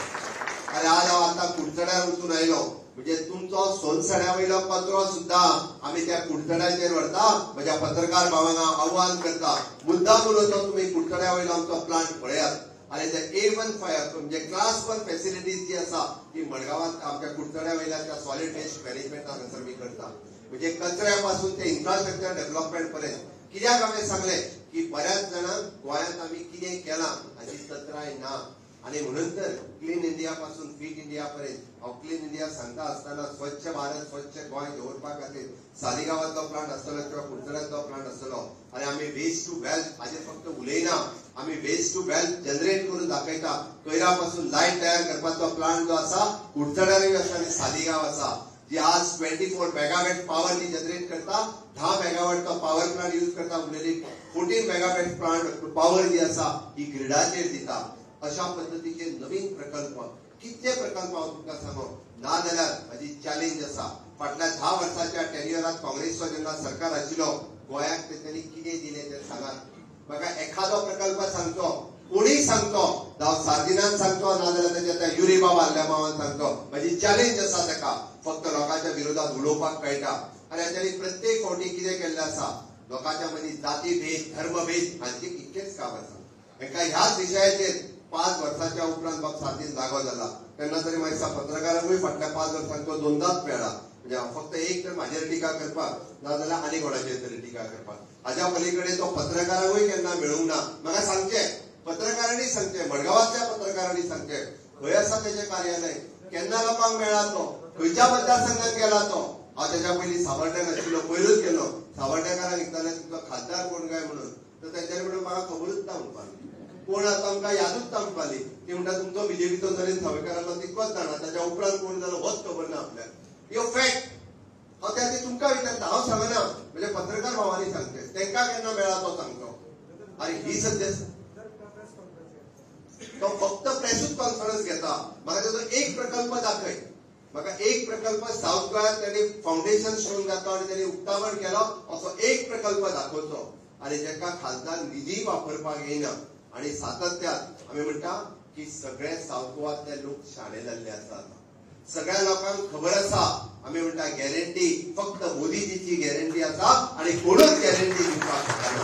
आनी आज हांव आतां कुडचड्यार वचून आयलो म्हणजे तुमचो सोनसड्या वयलो कचरो सुद्धा आमी त्या कुडचड्याचेर व्हरता. म्हज्या पत्रकार भावांक आव्हान करता मुद्दामून वचून तुम्ही कुडचड्या वयलो आमचो प्लांट पळयात. आणि ते A1 म्हणजे क्लास 1 फॅसिलिटीज जी आसा ती मडगांवांत आमच्या कुडचड्या वयल्या त्या सॉलिड वेस्ट मॅनेजमेंटान हांगासर मी करता. म्हणजे कचऱ्यापासून ते इन्फ्रास्ट्रक्चर डेव्हलपमेंट पर्यंत कित्याक हांवें सांगलें की बऱ्याच जाणांक गोंयांत आमी कितें केलां हाची तत्राय ना. आणि म्हणून तर क्लीन इंडिया पासून फिट इंडिया पर्यंत हांव क्लीन इंडिया सांगता आसतना स्वच्छ भारत स्वच्छ गोंय दवरपा खातीर सालिगांवांतलो प्लांट आसतलो किंवा कुडचड्यांतलो प्लांट आसतलो. आनी आमी वेस्ट टू वेल्थ हाजेर फक्त उलयना आमी वेस्ट टू वेल्थ जनरेट करून दाखयता. कोयरा पासून लायट तयार करपाचो प्लांट जो आसा कुडचड्यारूय आसा आनी सालिगांव आसा जी आज 24 मेगावॅट पॉवर ती जनरेट करता. 10 मेगावॅट तो पॉवर प्लांट यूज करता. उरलेली 14 मेगावॅट प्लांट पॉवर जी आसा ही ग्रिडाचेर दिता. अशा पद्धतीचे नवीन प्रकल्प कितले प्रकल्प हांव तुमकां सांगो ना जाल्यार हाजी चॅलेंज आसा. फाटल्या 10 वर्साच्या टेन्युअरांत काँग्रेसचो जेन्ना सरकार आशिल्लो गोंयाक तेंच्यांनी कितें दिलें तें सांगात. म्हाका एखादो प्रकल्प सांगचो कोणीय सांगचो जावं सार्दिनान सांगचो ना जाल्यार तेच्या त्या युरिबा बाल्ल्या मावान सांगचो. म्हाजी चॅलेंज आसा ताका फक्त लोकांच्या विरोधात उलोवपाक कळटा. आनी हाच्यानी प्रत्येक फावटी कितें केल्लें आसा लोकांच्या मदीं जाती भेद धर्मभेद हांचे इतकेच काम आसा. हाका ह्याच विशयाचेर 5 वर्साच्या उपरांत बाब साथीन जागो जाला. तेन्ना तरी म्हाका पत्रकारांकूय फाटल्या 5 वर्सांक तो 2दाच मेळ्ळा. म्हणजे फक्त एक तर म्हाजेर टिका करपाक ना जाल्यार आनी कोणाचेर तरी टिका करपाक. हाच्या पलीकडे तो पत्रकारांकूय केन्ना मेळूंक ना. म्हाका सांगचें पत्रकारांनी सांगचें मडगांवांतल्या पत्रकारांनी सांगचें खंय आसा तेजें कार्यालय केन्ना लोकांक मेळ्ळा तो खंयच्या मतदारसंघात गेला तो. हांव तेच्या पयलीं सावर्ड्यान आशिल्लो पयरूच गेलो. सावर्डेकारांक विचारलें तुमचो खासदार कोण काय म्हणून तर तेंच्यांनी म्हणून म्हाका खबरूच ना म्हणपाक. कोण आतां आमकां यादूच ना म्हणपाली. ती म्हणटा तुमचो बीजेपीचो नरेंद्र सावयकार आसलो तितकोच जाणा ताच्या उपरांत कोण जालो होच खबर ना आपल्याक. ह्यो फॅक्ट हांव त्या तुमकां विचारता. हांव सांगना म्हणजे पत्रकार भावांनी सांगचे तांकां केन्ना मेळ्ळा तो सांगचो. आनी ही सद्या तो फक्त प्रेसूच कॉन्फरन्स घेता. म्हाका तेजो एक प्रकल्प दाखय. म्हाका एक प्रकल्प साऊथ गोंयांत त्यांनी फाउंडेशन स्टोन घातलो आनी त्यांनी उक्तावण केलो असो एक प्रकल्प दाखोवचो. आनी जाका खासदार निधी वापरपाक येयना. आणि सातत्यात आम्ही म्हणटा की सगळे साऊथ गोवातले लोक शाणे जाल्ले आसात. सगळ्या लोकांक खबर आसा आम्ही म्हणटा गॅरंटी फक्त मोदीजीची गॅरंटी आसा आणि कोणूच गॅरंटी दिवपाक शकना.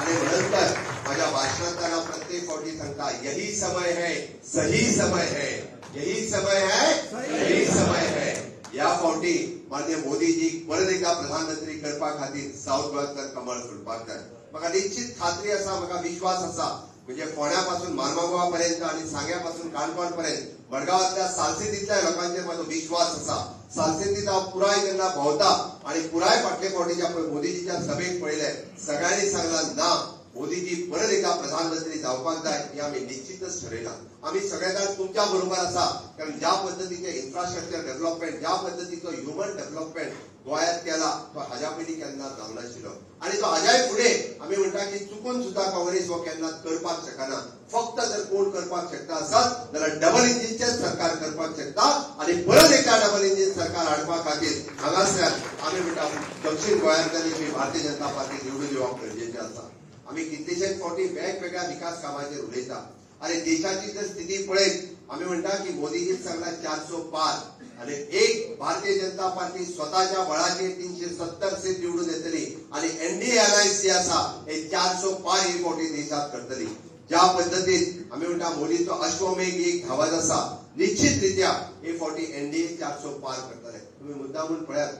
आणि म्हणून तर माझ्या भाषणात प्रत्येक फावटी सांगता यही समय है सही समय है यही समय है सही समय है. या फावटी माननीय मोदीजी परत एकदा प्रधानमंत्री करपा खातीर साऊथ गोव्यात कमळ फुलपाक जाय. म्हाका निश्चित खात्री आसा म्हाका विश्वास आसा म्हणजे फोंड्यापासून मार्मागोवा पर्यंत आणि सांग्यापासून काणकोण पर्यंत मडगांवातल्या सालसेतीतल्या लोकांचेर म्हाजो विश्वास आसा. सालसेतीत हांव पुराय जेन्ना भोंवता आणि पुराय फाटले फावटीच्या मोदीजीच्या सभेक पळयले सगळ्यांनी सांगला ना मोदीजी परत एकदा प्रधानमंत्री जावपाक जाय हे आमी निश्चितच ठरयला. आमी सगळे जाण तुमच्या बरोबर आसा कारण ज्या पद्धतीचे इन्फ्रास्ट्रक्चर डेव्हलपमेंट ज्या पद्धतीचो ह्युमन डेव्हलपमेंट गोंयांत केला तो हाज्या पयलीं केन्ना जावं नाशिल्लो. आणि तो हाज्याय फुडें आमी म्हणटा की चुकून सुद्धा काँग्रेस हो केन्ना करपाक शकना. फक्त जर कोण करपाक शकता आसत जाल्यार डबल इंजिनचें सरकार करपाक शकता. आणि परत एकदा डबल इंजिन सरकार हाडपा खातीर हांगासर आमी म्हणटा दक्षिण गोंयांतल्यानी भारतीय जनता पार्टी निवडून येवप गरजेचें आसा. आमी कितलेशेच फावटी वेगवेगळ्या विकास कामाचेर उलयता. आणि देशाची जर स्थिती पळयत आम्ही म्हणता की मोदीजी सांगला 400 पार आणि एक भारतीय जनता पार्टी स्वतःच्या बळाचे 370 सीट निवडून येतली आणि एनडीए अलायन्स जी आसा हे 400 पार ही मोठी देशात करतली. ज्या पद्धतीत आम्ही म्हणता मोदीचो अश्वमेघ एक धावत असा निश्चितरित्या हे फावटी एनडीए 400 पार करतले. तुम्ही मुद्दामून पळयात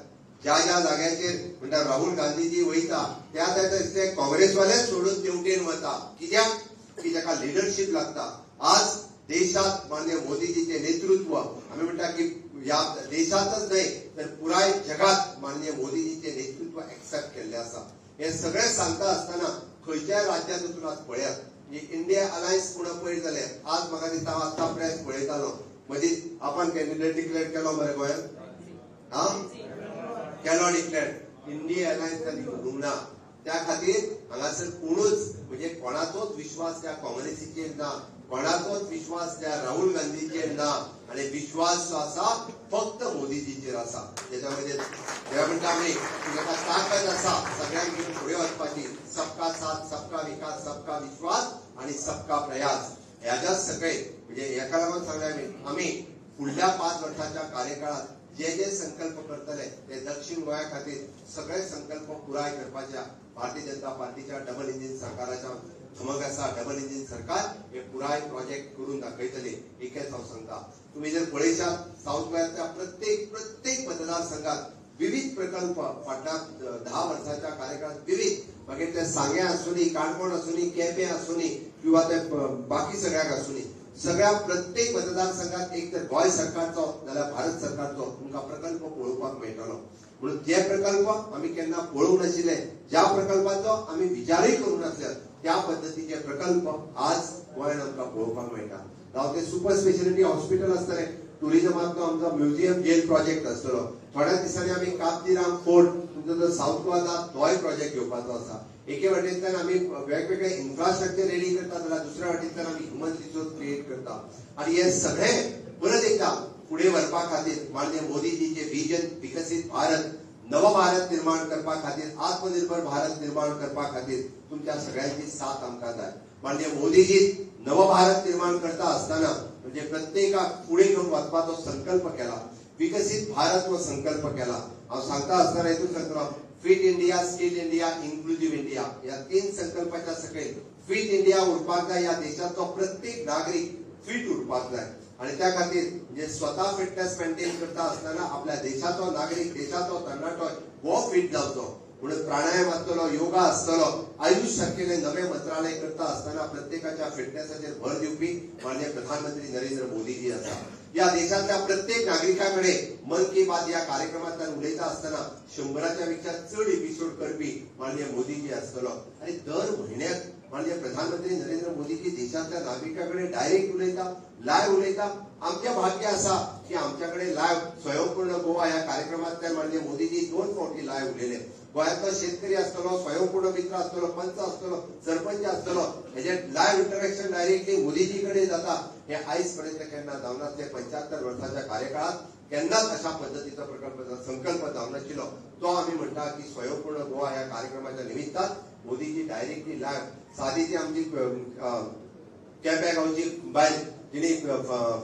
ज्या ज्या जाग्याचेर म्हणटा राहुल गांधीजी वयता त्या त्या काँग्रेसवालेच सोडून तेवटेन वता. कित्याक की जाका लिडरशिप लागता. आज देशात मान्य मोदीजीचे नेतृत्व आम्ही म्हणता की या देशातच नाही तर पुराय जगात मान्य मोदीजीचे नेतृत्व एक्सेप्ट केल्ले आसा. हे सगळे सांगता असताना खंयच्या राज्यात वचून आज पळयात इंडिया अलायन्स पुणे पळयत जाले. आज म्हाका दिसता आत्ता प्रेस पळयतालो म्हणजे आपण कॅन्डिडेट डिक्लेअर केलो मरे गोंयांत केलो डिक्लेअर. इंडिया अलायन्स कधी ना त्या खातीर हांगासर कोणूच म्हणजे कोणाचोच विश्वास त्या काँग्रेसीचेर ना, कोणाचोच विश्वास त्या राहुल गांधीचेर ना आणि विश्वास जो आसा फक्त मोदीजीचेर आसा. त्याच्यामध्ये त्या म्हणटा आमी ताका ताकद आसा सगळ्यांक घेवन फुडें वचपाची. सबका साथ, सबका विकास, सबका विश्वास आणि सबका प्रयास ह्याच्या सकयल म्हणजे एका लागून सांगले आमी फुडल्या 5 वर्षाच्या कार्यकाळात जे जे संकल्प करतले ते दक्षिण गोंया खातीर सगळे संकल्प पुराय करपाच्या भारतीय जनता पार्टीच्या डबल इंजिन सरकाराच्या धमक आसा. डबल इंजिन सरकार हे पुराय प्रोजेक्ट करून दाखयतले एकेच हांव सांगता. तुम्ही जर पळयशात साऊथ गोंयांतल्या प्रत्येक मतदारसंघात विविध प्रकल्प फाटल्या 10 वर्षाच्या कार्यकाळात विविध मागीर ते सांग्या आसूनी, काणकोण आसूनी, केपें आसूनी किंवा ते बाकी सगळ्याक आसूनी सगळ्या प्रत्येक मतदारसंघात एक तर गोंय सरकारचो नाल्यार भारत सरकारचो तुमकां प्रकल्प पळोवपाक मेळटलो. म्हणून जे प्रकल्प आमी केन्ना पळोवंक नाशिल्ले, ज्या प्रकल्पाचो आमी विचारय करूंक नासले त्या पद्धतीचे प्रकल्प आज गोंयांत आमकां पळोवपाक मेळटा. जावं ते सुपर स्पेशालिटी हॉस्पिटल आसतले, टुरिजमांतलो आमचो म्युझियम जेल प्रोजेक्ट आसतलो. थोड्या दिसांनी आमी काबदिराम फोर्ट तुमचो जो साऊथ गोवाचा तोय प्रोजेक्ट घेवपाचो आसा. एके वाटेंतल्यान आमी वेगवेगळे इन्फ्रास्ट्रक्चर रेडी करता जाल्यार दुसऱ्या वाटेंतल्यान आमी ह्युमन रिसोर्स क्रिएट करता आणि हे सगळे परत एकदा फुडें व्हरपा खातीर माननीय मोदीजीचे विजन विकसीत भारत, नव भारत निर्माण करपा खातीर, आत्मनिर्भर भारत निर्माण करपा खातीर तुमच्या सगळ्यांची साथ आमकां जाय. माननीय मोदीजी नव भारत निर्माण करता असताना म्हणजे प्रत्येकाक फुडें घेवन वचपाचो संकल्प केला. विकसित भारत हो संकल्प केला. हांव सांगता असताना हेतून सांगतलो fit India, skill India, inclusive India या 3 संकल्पाच्या सकयल फिट इंडिया उरपाक जाय. या देशाचो प्रत्येक नागरीक फिट उरपाक जाय आणि त्या खातीर म्हणजे स्वतः फिटनेस मेंटेन करता असताना आपल्या देशाचो नागरीक, देशाचो तरणाटो हो फिट जावचो. म्हणून प्राणायाम आसतलो, योगा आसतलो, आयुष सारखेले नवे मंत्रालय करता असताना प्रत्येकाच्या फिटनेसाचेर भर दिवपी माननीय प्रधानमंत्री नरेंद्र मोदीजी आसा. या देशातल्या प्रत्येक नागरिकाकडे मन की बात या कार्यक्रमांतल्यान उलयता असताना 100च्या पेक्षा चड एपिसोड करपी माननीय मोदीजी आसतलो आणि दर म्हयन्याक माननीय प्रधानमंत्री नरेंद्र मोदीजी देशातल्या नागरिकांकडे डायरेक्ट उलयता, लायव्ह उलयता. आमचे भाग्य आसा की आमच्याकडे लायव्ह स्वयंपूर्ण गोवा या कार्यक्रमांतल्यान माननीय मोदीजी 2 फावटी लायव्ह उलयले. गोंयांतलो शेतकरी आसतलो, स्वयंपूर्ण मित्र आसतलो, पंच आसतलो, सरपंच आसतलो हेजे लायव्ह इंटरॅक्शन डायरेक्टली मोदीजी कडेन जाता. हे आयज पर्यंत केन्ना जावं नासलें. 75 वर्साच्या कार्यकाळात केन्नाच अशा पद्धतीचो प्रकल्प संकल्प जावं नाशिल्लो. तो आमी म्हणटा की स्वयंपूर्ण गोवा ह्या कार्यक्रमाच्या निमित्तान मोदीजी डायरेक्टली लायव्ह सादी जी आमची केपें गांवची बायल जिणे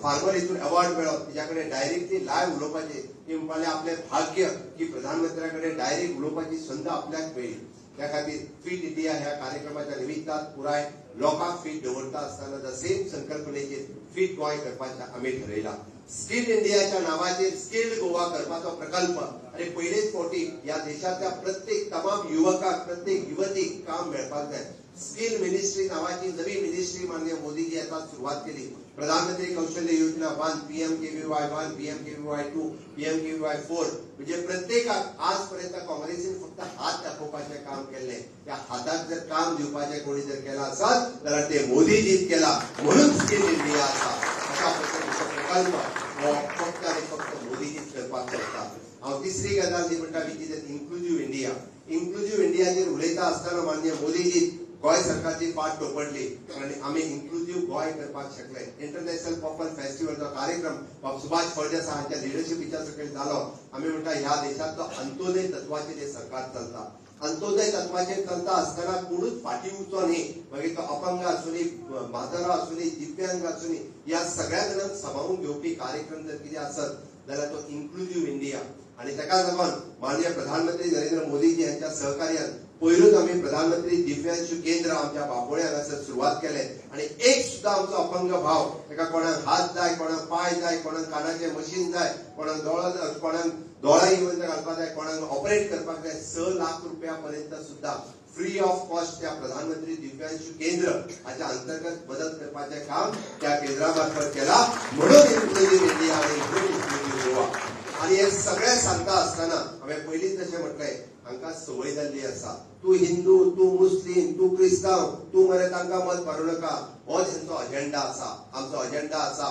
फार्मर हितून अवॉर्ड मेळ्ळो तिच्याकडे डायरेक्टली लायव्ह उलोवपाचें ती म्हणपालें आपलें भाग्य की प्रधानमंत्र्याकडे डायरेक्ट उलोवपाची संद आपल्याक मेळ्ळी. त्या खातीर फिट इंडिया ह्या कार्यक्रमाच्या निमित्तान पुराय लोकांक फिट दवरता असताना द सेम संकल्पनेचेर फिट गोंय करपाचें आमी ठरयलां. स्किल इंडियाच्या नावाचेर स्किल्ड गोवा करपाचो प्रकल्प आणि पयलेच फावटी ह्या देशातल्या प्रत्येक तमाम युवकाक, प्रत्येक युवतीक काम मेळपाक जाय. स्किल मिनिस्ट्री नावाची नवी मिनिस्ट्री माननीय मोदीजी आता सुरुवात केली. प्रधानमंत्री कौशल्य योजना 1, PMKVY 1, PMKVY 2, PMKVY 4 म्हणजे प्रत्येकाक आजपर्यंत काँग्रेसीन फक्त हात दाखोवपाचें काम केल्लें. त्या हाताक जर काम दिवपाचें कोणी जर केला आसत जाल्यार ते मोदीजीच केला. म्हणून स्किल इंडिया आसा. अशा पद्धतीचो प्रकल्प हो फक्त आनी फक्त मोदीजीच करपाक शकता. हांव तिसरी गजाल जी म्हणटा ती इन्क्लुझिव्ह इंडिया. इन्क्लुझिव्ह इंडियाचेर उलयता असताना माननीय मोदीजी गोय सरकारची पाट टोपडली आणि आम्ही इन्क्लुझिव्ह गोय करपाक शकले. इंटरनॅशनल पॉपल फेस्टिवलचो कार्यक्रम बाब सुभाष फळदेसाय हांच्या लिडरशिपीच्या सकयल जालो. आम्ही म्हणटा ह्या देशांतलो अंत्योदय तत्वाचेर हे सरकार चलता. अंत्योदय तत्वाचेर चलता आसतना कोणूच फाटी उरचो न्ही. मागीर तो अपंग आसुनी, म्हातारो आसुनी, दिव्यांग आसुनी, ह्या सगळ्या जाणांक सांबाळून घेवपी कार्यक्रम जर कितें आसत जाल्यार तो इन्क्लुझिव्ह इंडिया. आणि ताका लागून माननीय प्रधानमंत्री नरेंद्र मोदीजी यांच्या सहकार्यान पयलूच आम्ही प्रधानमंत्री दिव्यांशु केंद्र आमच्या बांबोळे हांगासर सुरवात केले. आणि एक सुद्धा आमचो अपंग भाव, ताका कोणाक हात जाय, कोणाक पाय जाय, कोणाक कानाचे मशीन जाय, कोणाक दोळा इवन घालपाक जाय, कोणाक ऑपरेट करपाक जाय, 6 लाख रुपयापर्यंत सुद्धा फ्री ऑफ कॉस्ट त्या प्रधानमंत्री दिव्यांशु केंद्र हाच्या अंतर्गत मदत करपाचें काम त्या केंद्रामार्फत केला. म्हणून इन्क्लुझिव्ह इंडिया आणि इन्क्लुझिव्ह गोवा. आणि हे सगळें सांगता आसतना हांवें पयलींच जशें म्हटलें, हांकां संवय जाल्ली आसा, तूं हिंदू, तूं मुस्लीम, तूं क्रिस्तांव, तूं मरे तांकां मत मारूं नाका. हो तेंचो अजेंडा आसा. आमचो अजेंडा आसा,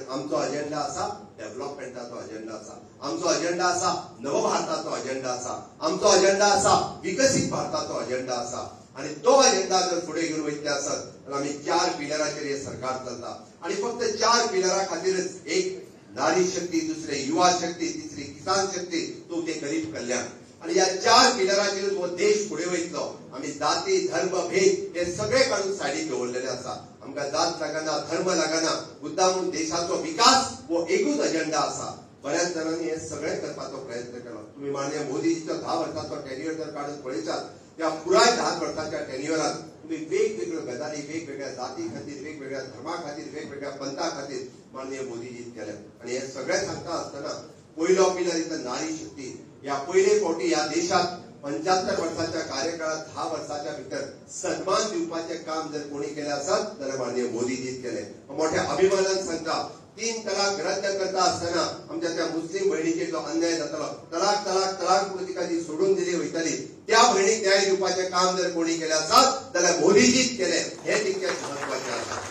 आमचो अजेंडा आसा डेव्हलपमेंटाचो अजेंडा आसा. आमचो अजेंडा आसा नवभारताचो अजेंडा आसा. आमचो अजेंडा आसा विकसीत भारताचो अजेंडा आसा. आणि तो अजेंडा जर फुडें घेवन वयतले आसत जाल्यार आमी 4 पिलराचेर हे सरकार चलता. आणि फक्त 4 पिलरा खातीरच, एक नारी शक्ती, दुसरे युवा शक्ती, तिसरी किसान शक्ती, चौथे गरीब कल्याण. आणि या 4 पिलराचेर हो देश फुडें वयतलो. आमी जाती, धर्म, भेद हे सगळे काडून सायडीक दवरलेले आसा. आमकां जात लागना, धर्म लागना. मुद्दामून देशाचो विकास हो एकूच अजेंडा आसा. बऱ्याच जाणांनी हे सगळें करपाचो प्रयत्न केलो. तुम्ही माननीय मोदीजीचो 10 वर्साचो टेन्युअर जर काडून पळयतात, त्या पुराय 10 वर्साच्या टेन्युअरात तुम्ही वेगवेगळ्यो गजाली, वेगवेगळ्या जाती खातीर, वेगवेगळ्या धर्मा खातीर, वेगवेगळ्या पंथा खातीर माननीय मोदीजीन केले. आणि हे सगळें सांगता आसतना पयलो पिलर इज नारी शक्ती. ह्या पयले फावटी ह्या देशात 75 वर्साच्या कार्यकाळात 10 वर्साच्या भितर सन्मान दिवपाचे काम जर कोणी केले आसत जाल्यार माननीय मोदीजीन केले. मोठ्या अभिमानान सांगता, 3 तलाक रद्द करता आसतना आमच्या त्या मुस्लिम भयणीचेर जो अन्याय जातालो, तलाक तलाक तलाक म्हणून तिका जी सोडून दिली वयताली, त्या भयणीक न्याय दिवपाचे काम जर कोणी केले आसत जाल्यार मोदीजीच केले. हे तितकेच महत्वाचे आसा.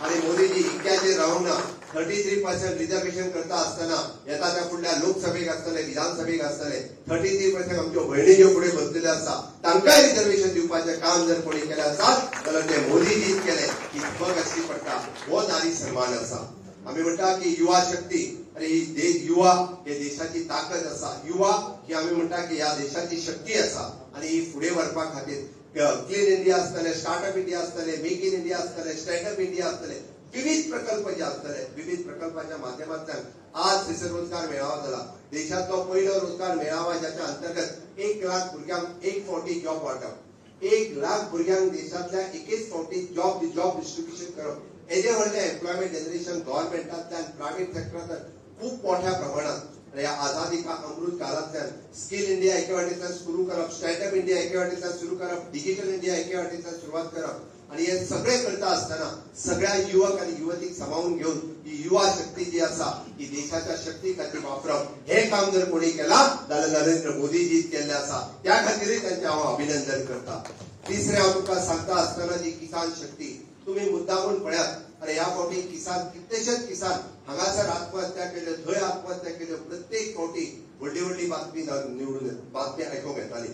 आणि मोदीजी इतक्याचेर रावूंक ना. 33% रिजर्वेशन करता आसतना येता त्या फुडल्या लोकसभेक आसतले, विधानसभेक आसतले, 33% आमच्यो भयणी ज्यो फुडें बसलेल्यो आसा तांकांय रिजर्वेशन दिवपाचें काम जर कोणी केलें आसत जाल्यार ते मोदीजीच केले. ही भग आसची पडटा. हो नारी सन्मान आसा. आमी म्हणटा की युवा शक्ती, आणि ही युवा हे देशाची ताकद आसा. युवा ही आमी म्हणटा की ह्या देशाची शक्ती आसा. आणि ही फुडें व्हरपा खातीर क्लीन इंडिया आसतले, स्टार्टअप इंडिया आसतले, मेक इन इंडिया आसतले, स्टँडअप इंडिया आसतले, विविध प्रकल्प जे आसतले. विविध प्रकल्पाच्या माध्यमांतल्यान आज थंयसर रोजगार मेळावा जाला. देशातलो पयलो रोजगार मेळावा ज्याच्या अंतर्गत 1 लाख भुरग्यांक एक फावटी जॉब वांटप, 1 लाख भुरग्यांक देशातल्या एकेच फावटी जॉब डिस्ट्रिब्युशन करप. हेजे व्हडलें एम्प्लॉयमेंट जनरेशन गव्हर्नमेंटांतल्यान, प्रायव्हेट सेक्टरांतल्यान खूप मोठ्या प्रमाणात. ह्या आझादी का अमृत काळांतल्यान स्किल इंडिया एके वाटेंतल्यान सुरू करप, स्टार्टअप इंडिया एके वाटेंतल्यान सुरू करप, डिजिटल इंडिया एके वाटेंतल्यान सुरवात करप. आणि हे सगळें करता आसतना सगळ्या युवक आणि युवतीक सांबाळून घेऊन ही युवा शक्ती जी आसा ही देशाच्या शक्ती खातीर वापरप हे काम जर कोणी केला जाल्यार नरेंद्र मोदीजीच केल्लें आसा. त्या खातीरच तांचें हांव अभिनंदन करता. तिसरें हांव तुमकां सांगता आसतना जी किसान शक्ती, तुम्ही मुद्दामून पळयात. आणि ह्या फावटी किसान, कितलेशेच किसान हांगासर आत्महत्या केल्यो, थंय आत्महत्या केल्यो. प्रत्येक फावटी व्हडली व्हडली बातमी निवडून बातमी आयकूंक येताली.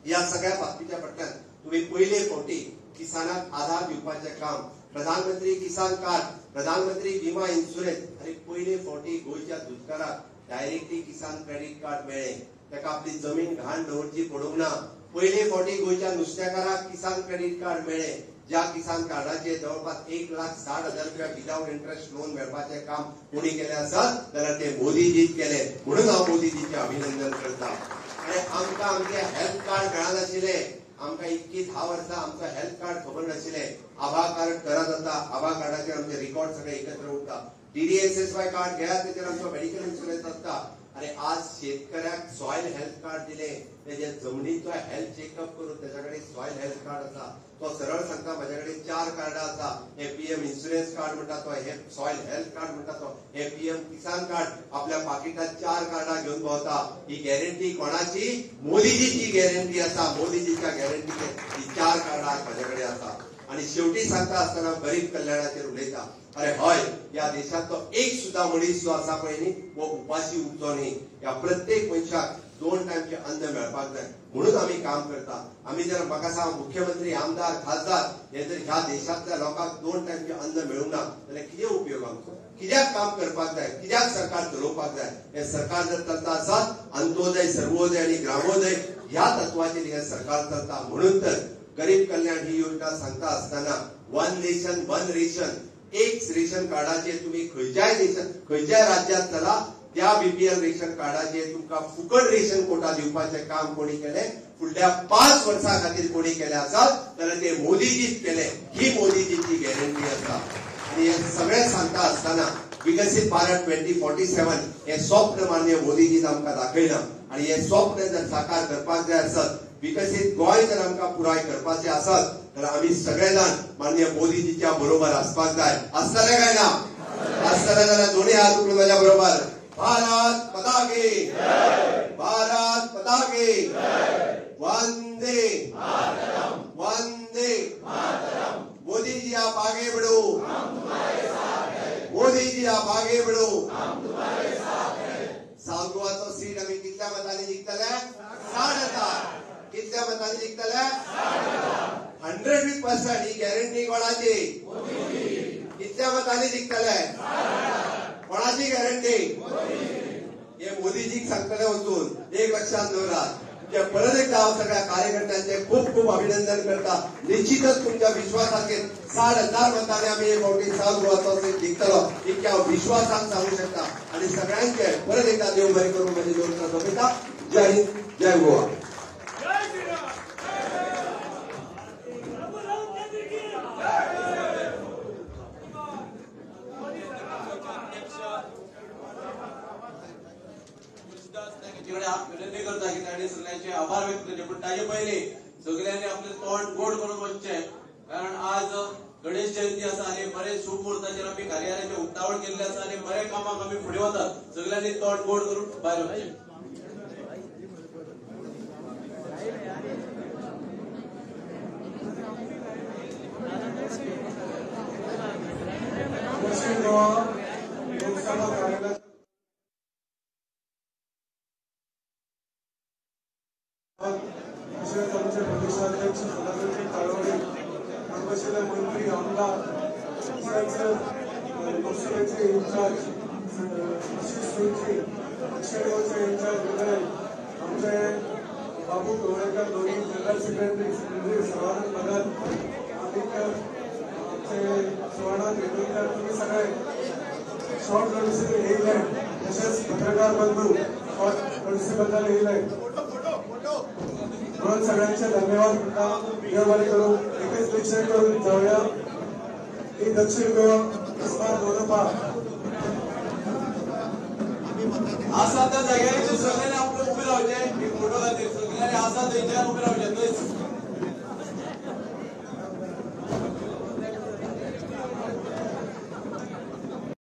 ह्या सगळ्या बातमीच्या फाटल्यान तुम्ही पयले फावटी किसानाक आधार दिवपाचें काम, प्रधानमंत्री किसान कार्ड, प्रधानमंत्री विमा इन्शुरन्स, आणि पयले फावटी गोंयच्या दुधकाराक डायरेक्टली किसान क्रेडिट कार्ड मेळ्ळें. ताका आपली जमीन घाण दवरची पडूंक ना. पयले फावटी गोंयच्या नुस्तेकाराक किसान क्रेडिट कार्ड मेळ्ळें. ज्या किसान कार्डाचे जवळपास 1,60,000 रुपया विदाउट इंटरेस्ट लोन मेळपाचें काम कोणी केलें आसत जाल्यार ते मोदीजीच केलें. म्हणून हांव मोदीजीचें अभिनंदन करता. आणि आमकां आमचे हेल्थ कार्ड मेळनाशिल्लें. आमकां इतकी 10 वर्सां आमचो हेल्थ कार्ड खबर नाशिल्लें. आभा कार्ड करा जाता, आभा कार्डाचेर आमचे रिकॉर्ड सगळे एकत्र उरता. DDSSY कार्ड घेयात, तेचेर आमचो मेडिकल इन्शुरन्स आसता. आणि आज शेतकऱ्याक सॉयल हेल्थ कार्ड दिलें. तेजे जमनीचो हेल्थ चेकअप करून तेच्या कडेन सॉयल हेल्थ कार्ड आसा. तो सरळ सांगता म्हाज्या कडेन 4 कार्डां आसा. हे PM इन्शुरन्स कार्ड म्हणटा तो, हे सॉयल हेल्थ कार्ड म्हणटा तो, हे PM किसान कार्ड. आपल्या पाकिटात 4 कार्डां घेवन भोंवता. ही गॅरंटी कोणाची? मोदीजीची गॅरंटी आसा. मोदीजीच्या गॅरंटीचेर ही 4 कार्डां म्हाज्या कडेन आसा. आणि शेवटी सांगता आसतना गरीब कल्याणाचेर उलयता. अरे हय, या देशातलो एक सुद्धा मनीस जो आसा पळय न्ही, वो उपाशी उरचो न्ही. ह्या प्रत्येक मनशाक 2 टायमचे अन्न मेळपाक जाय म्हणून आम्ही काम करता. आम्ही जर म्हाका सांग मुख्यमंत्री आमदार खासदार हे जर ह्या देशातल्या लोकांक 2 टायमचे अन्न मेळूंक ना जाल्यार कितें उपयोग आमचो? कित्याक काम करपाक जाय? कित्याक सरकार चलोवपाक जाय? हे सरकार जर चलता आसत अंत्योदय सर्वोदय आणि ग्रामोदय ह्या तत्वाचेर हे सरकार चलता. म्हणून तर गरीब कल्याण ही योजना सांगता असताना 1 नेशन 1 रेशन एक रेशन कार्डाचेर तुम्ही खंयच्याय राज्यात चला त्या बीपीएल रेशन कार्डाचेर तुमकां फुकट रेशन कोटा दिवपाचें काम कोणी केलें फुडल्या 5 वर्सां खातीर कोणी केलें आसत जाल्यार ते मोदीजीच केलें. ही मोदीजीची गॅरंटी आसा. आणि हे सगळें सांगता असताना विकसित भारत 2047 हे स्वप्न मान्य मोदीजीन आमकां दाखयलां. आणि हे स्वप्न जर साकार करपाक जाय आसत विकसित गोंय जर आमकां पुराय करपाचें आसत जाल्यार आमी सगळे जाण मान्य मोदीजीच्या बरोबर आसपाक जाय. आसतले काय ना? आसतले जाल्यार दोन्ही हात उखलून म्हज्या बरोबर भारत माता की भारत माता की वंदे वंदे मोदी जी आप आगे बढ़ो मोदी जी आप आगे बढ़ो. सावगोवाचो सीट आमी कितल्या मतांनी जिखतले? 60,000. कितल्या मतांनी जिखतले? 100% ही गॅरंटी कोणाची? कितल्या मतांनी जिखतले? कोणाची गॅरंटी? हे मोदीजीक सांगतले वचून एक लक्षात दवरात. परत एकदा हांव सगळ्या कार्यकर्त्यांचे खूप खूप अभिनंदन करता. निश्चितच तुमच्या विश्वासाचेर 60,000 मतांनी आम्ही हे फावटी सावथ गोवाचो सीट जिखतलो इतक्या विश्वासान सांगू शकता. आणि सगळ्यांचे परत एकदा देव बरें करून म्हजी 2 शब्द सोंपयता. जय हिंद जय गोवा. विनंती करता की ताणी सगळ्यांचे आभार व्यक्त करचे पण ताजे पयलीं सगळ्यांनी आपले तोंड गोड करून वचचें. कारण आज गणेश जयंती आसा आणि बरे शुभ मुहूर्ताचेर आमी कार्यालयाचे उक्तावण केल्ले आसा आणि बरे कामाक आमी फुडें वतात. सगळ्यांनी तोंड गोड करून भायर वचचें. दक्षिण गोवा लोकसभा कार्यालय तसेच आमचे प्रदेशाध्यक्ष सदानंद ताळवडे मनपाचे मंत्री आमदार लोकसभेचे इन्चार्ज आशिष सुंची दक्षिण गोवाचे इन्चार्ज विधायक आमचे बाबू गोवेकर दोन्ही जनरल सेक्रेटरी सर्वानंद भगत आमचे सुवर्णा तेंडुलकर तुम्ही सगळे शॉर्ट नोटीस येयले तसेच पत्रकार बंधू शॉर्ट नोटीस बद्दल येयले म्हणून सगळ्यांचे धन्यवाद करता. देव बरें करूं. एकच निश्चय करून जाऊया की दक्षिण गोवा विस्तार दवरपा आसा त्या जाग्यार सगळ्यांनी आपले उबे रावचे एक फोटो खातीर सगळ्यांनी आसा थंयच्यान उबे रावचे.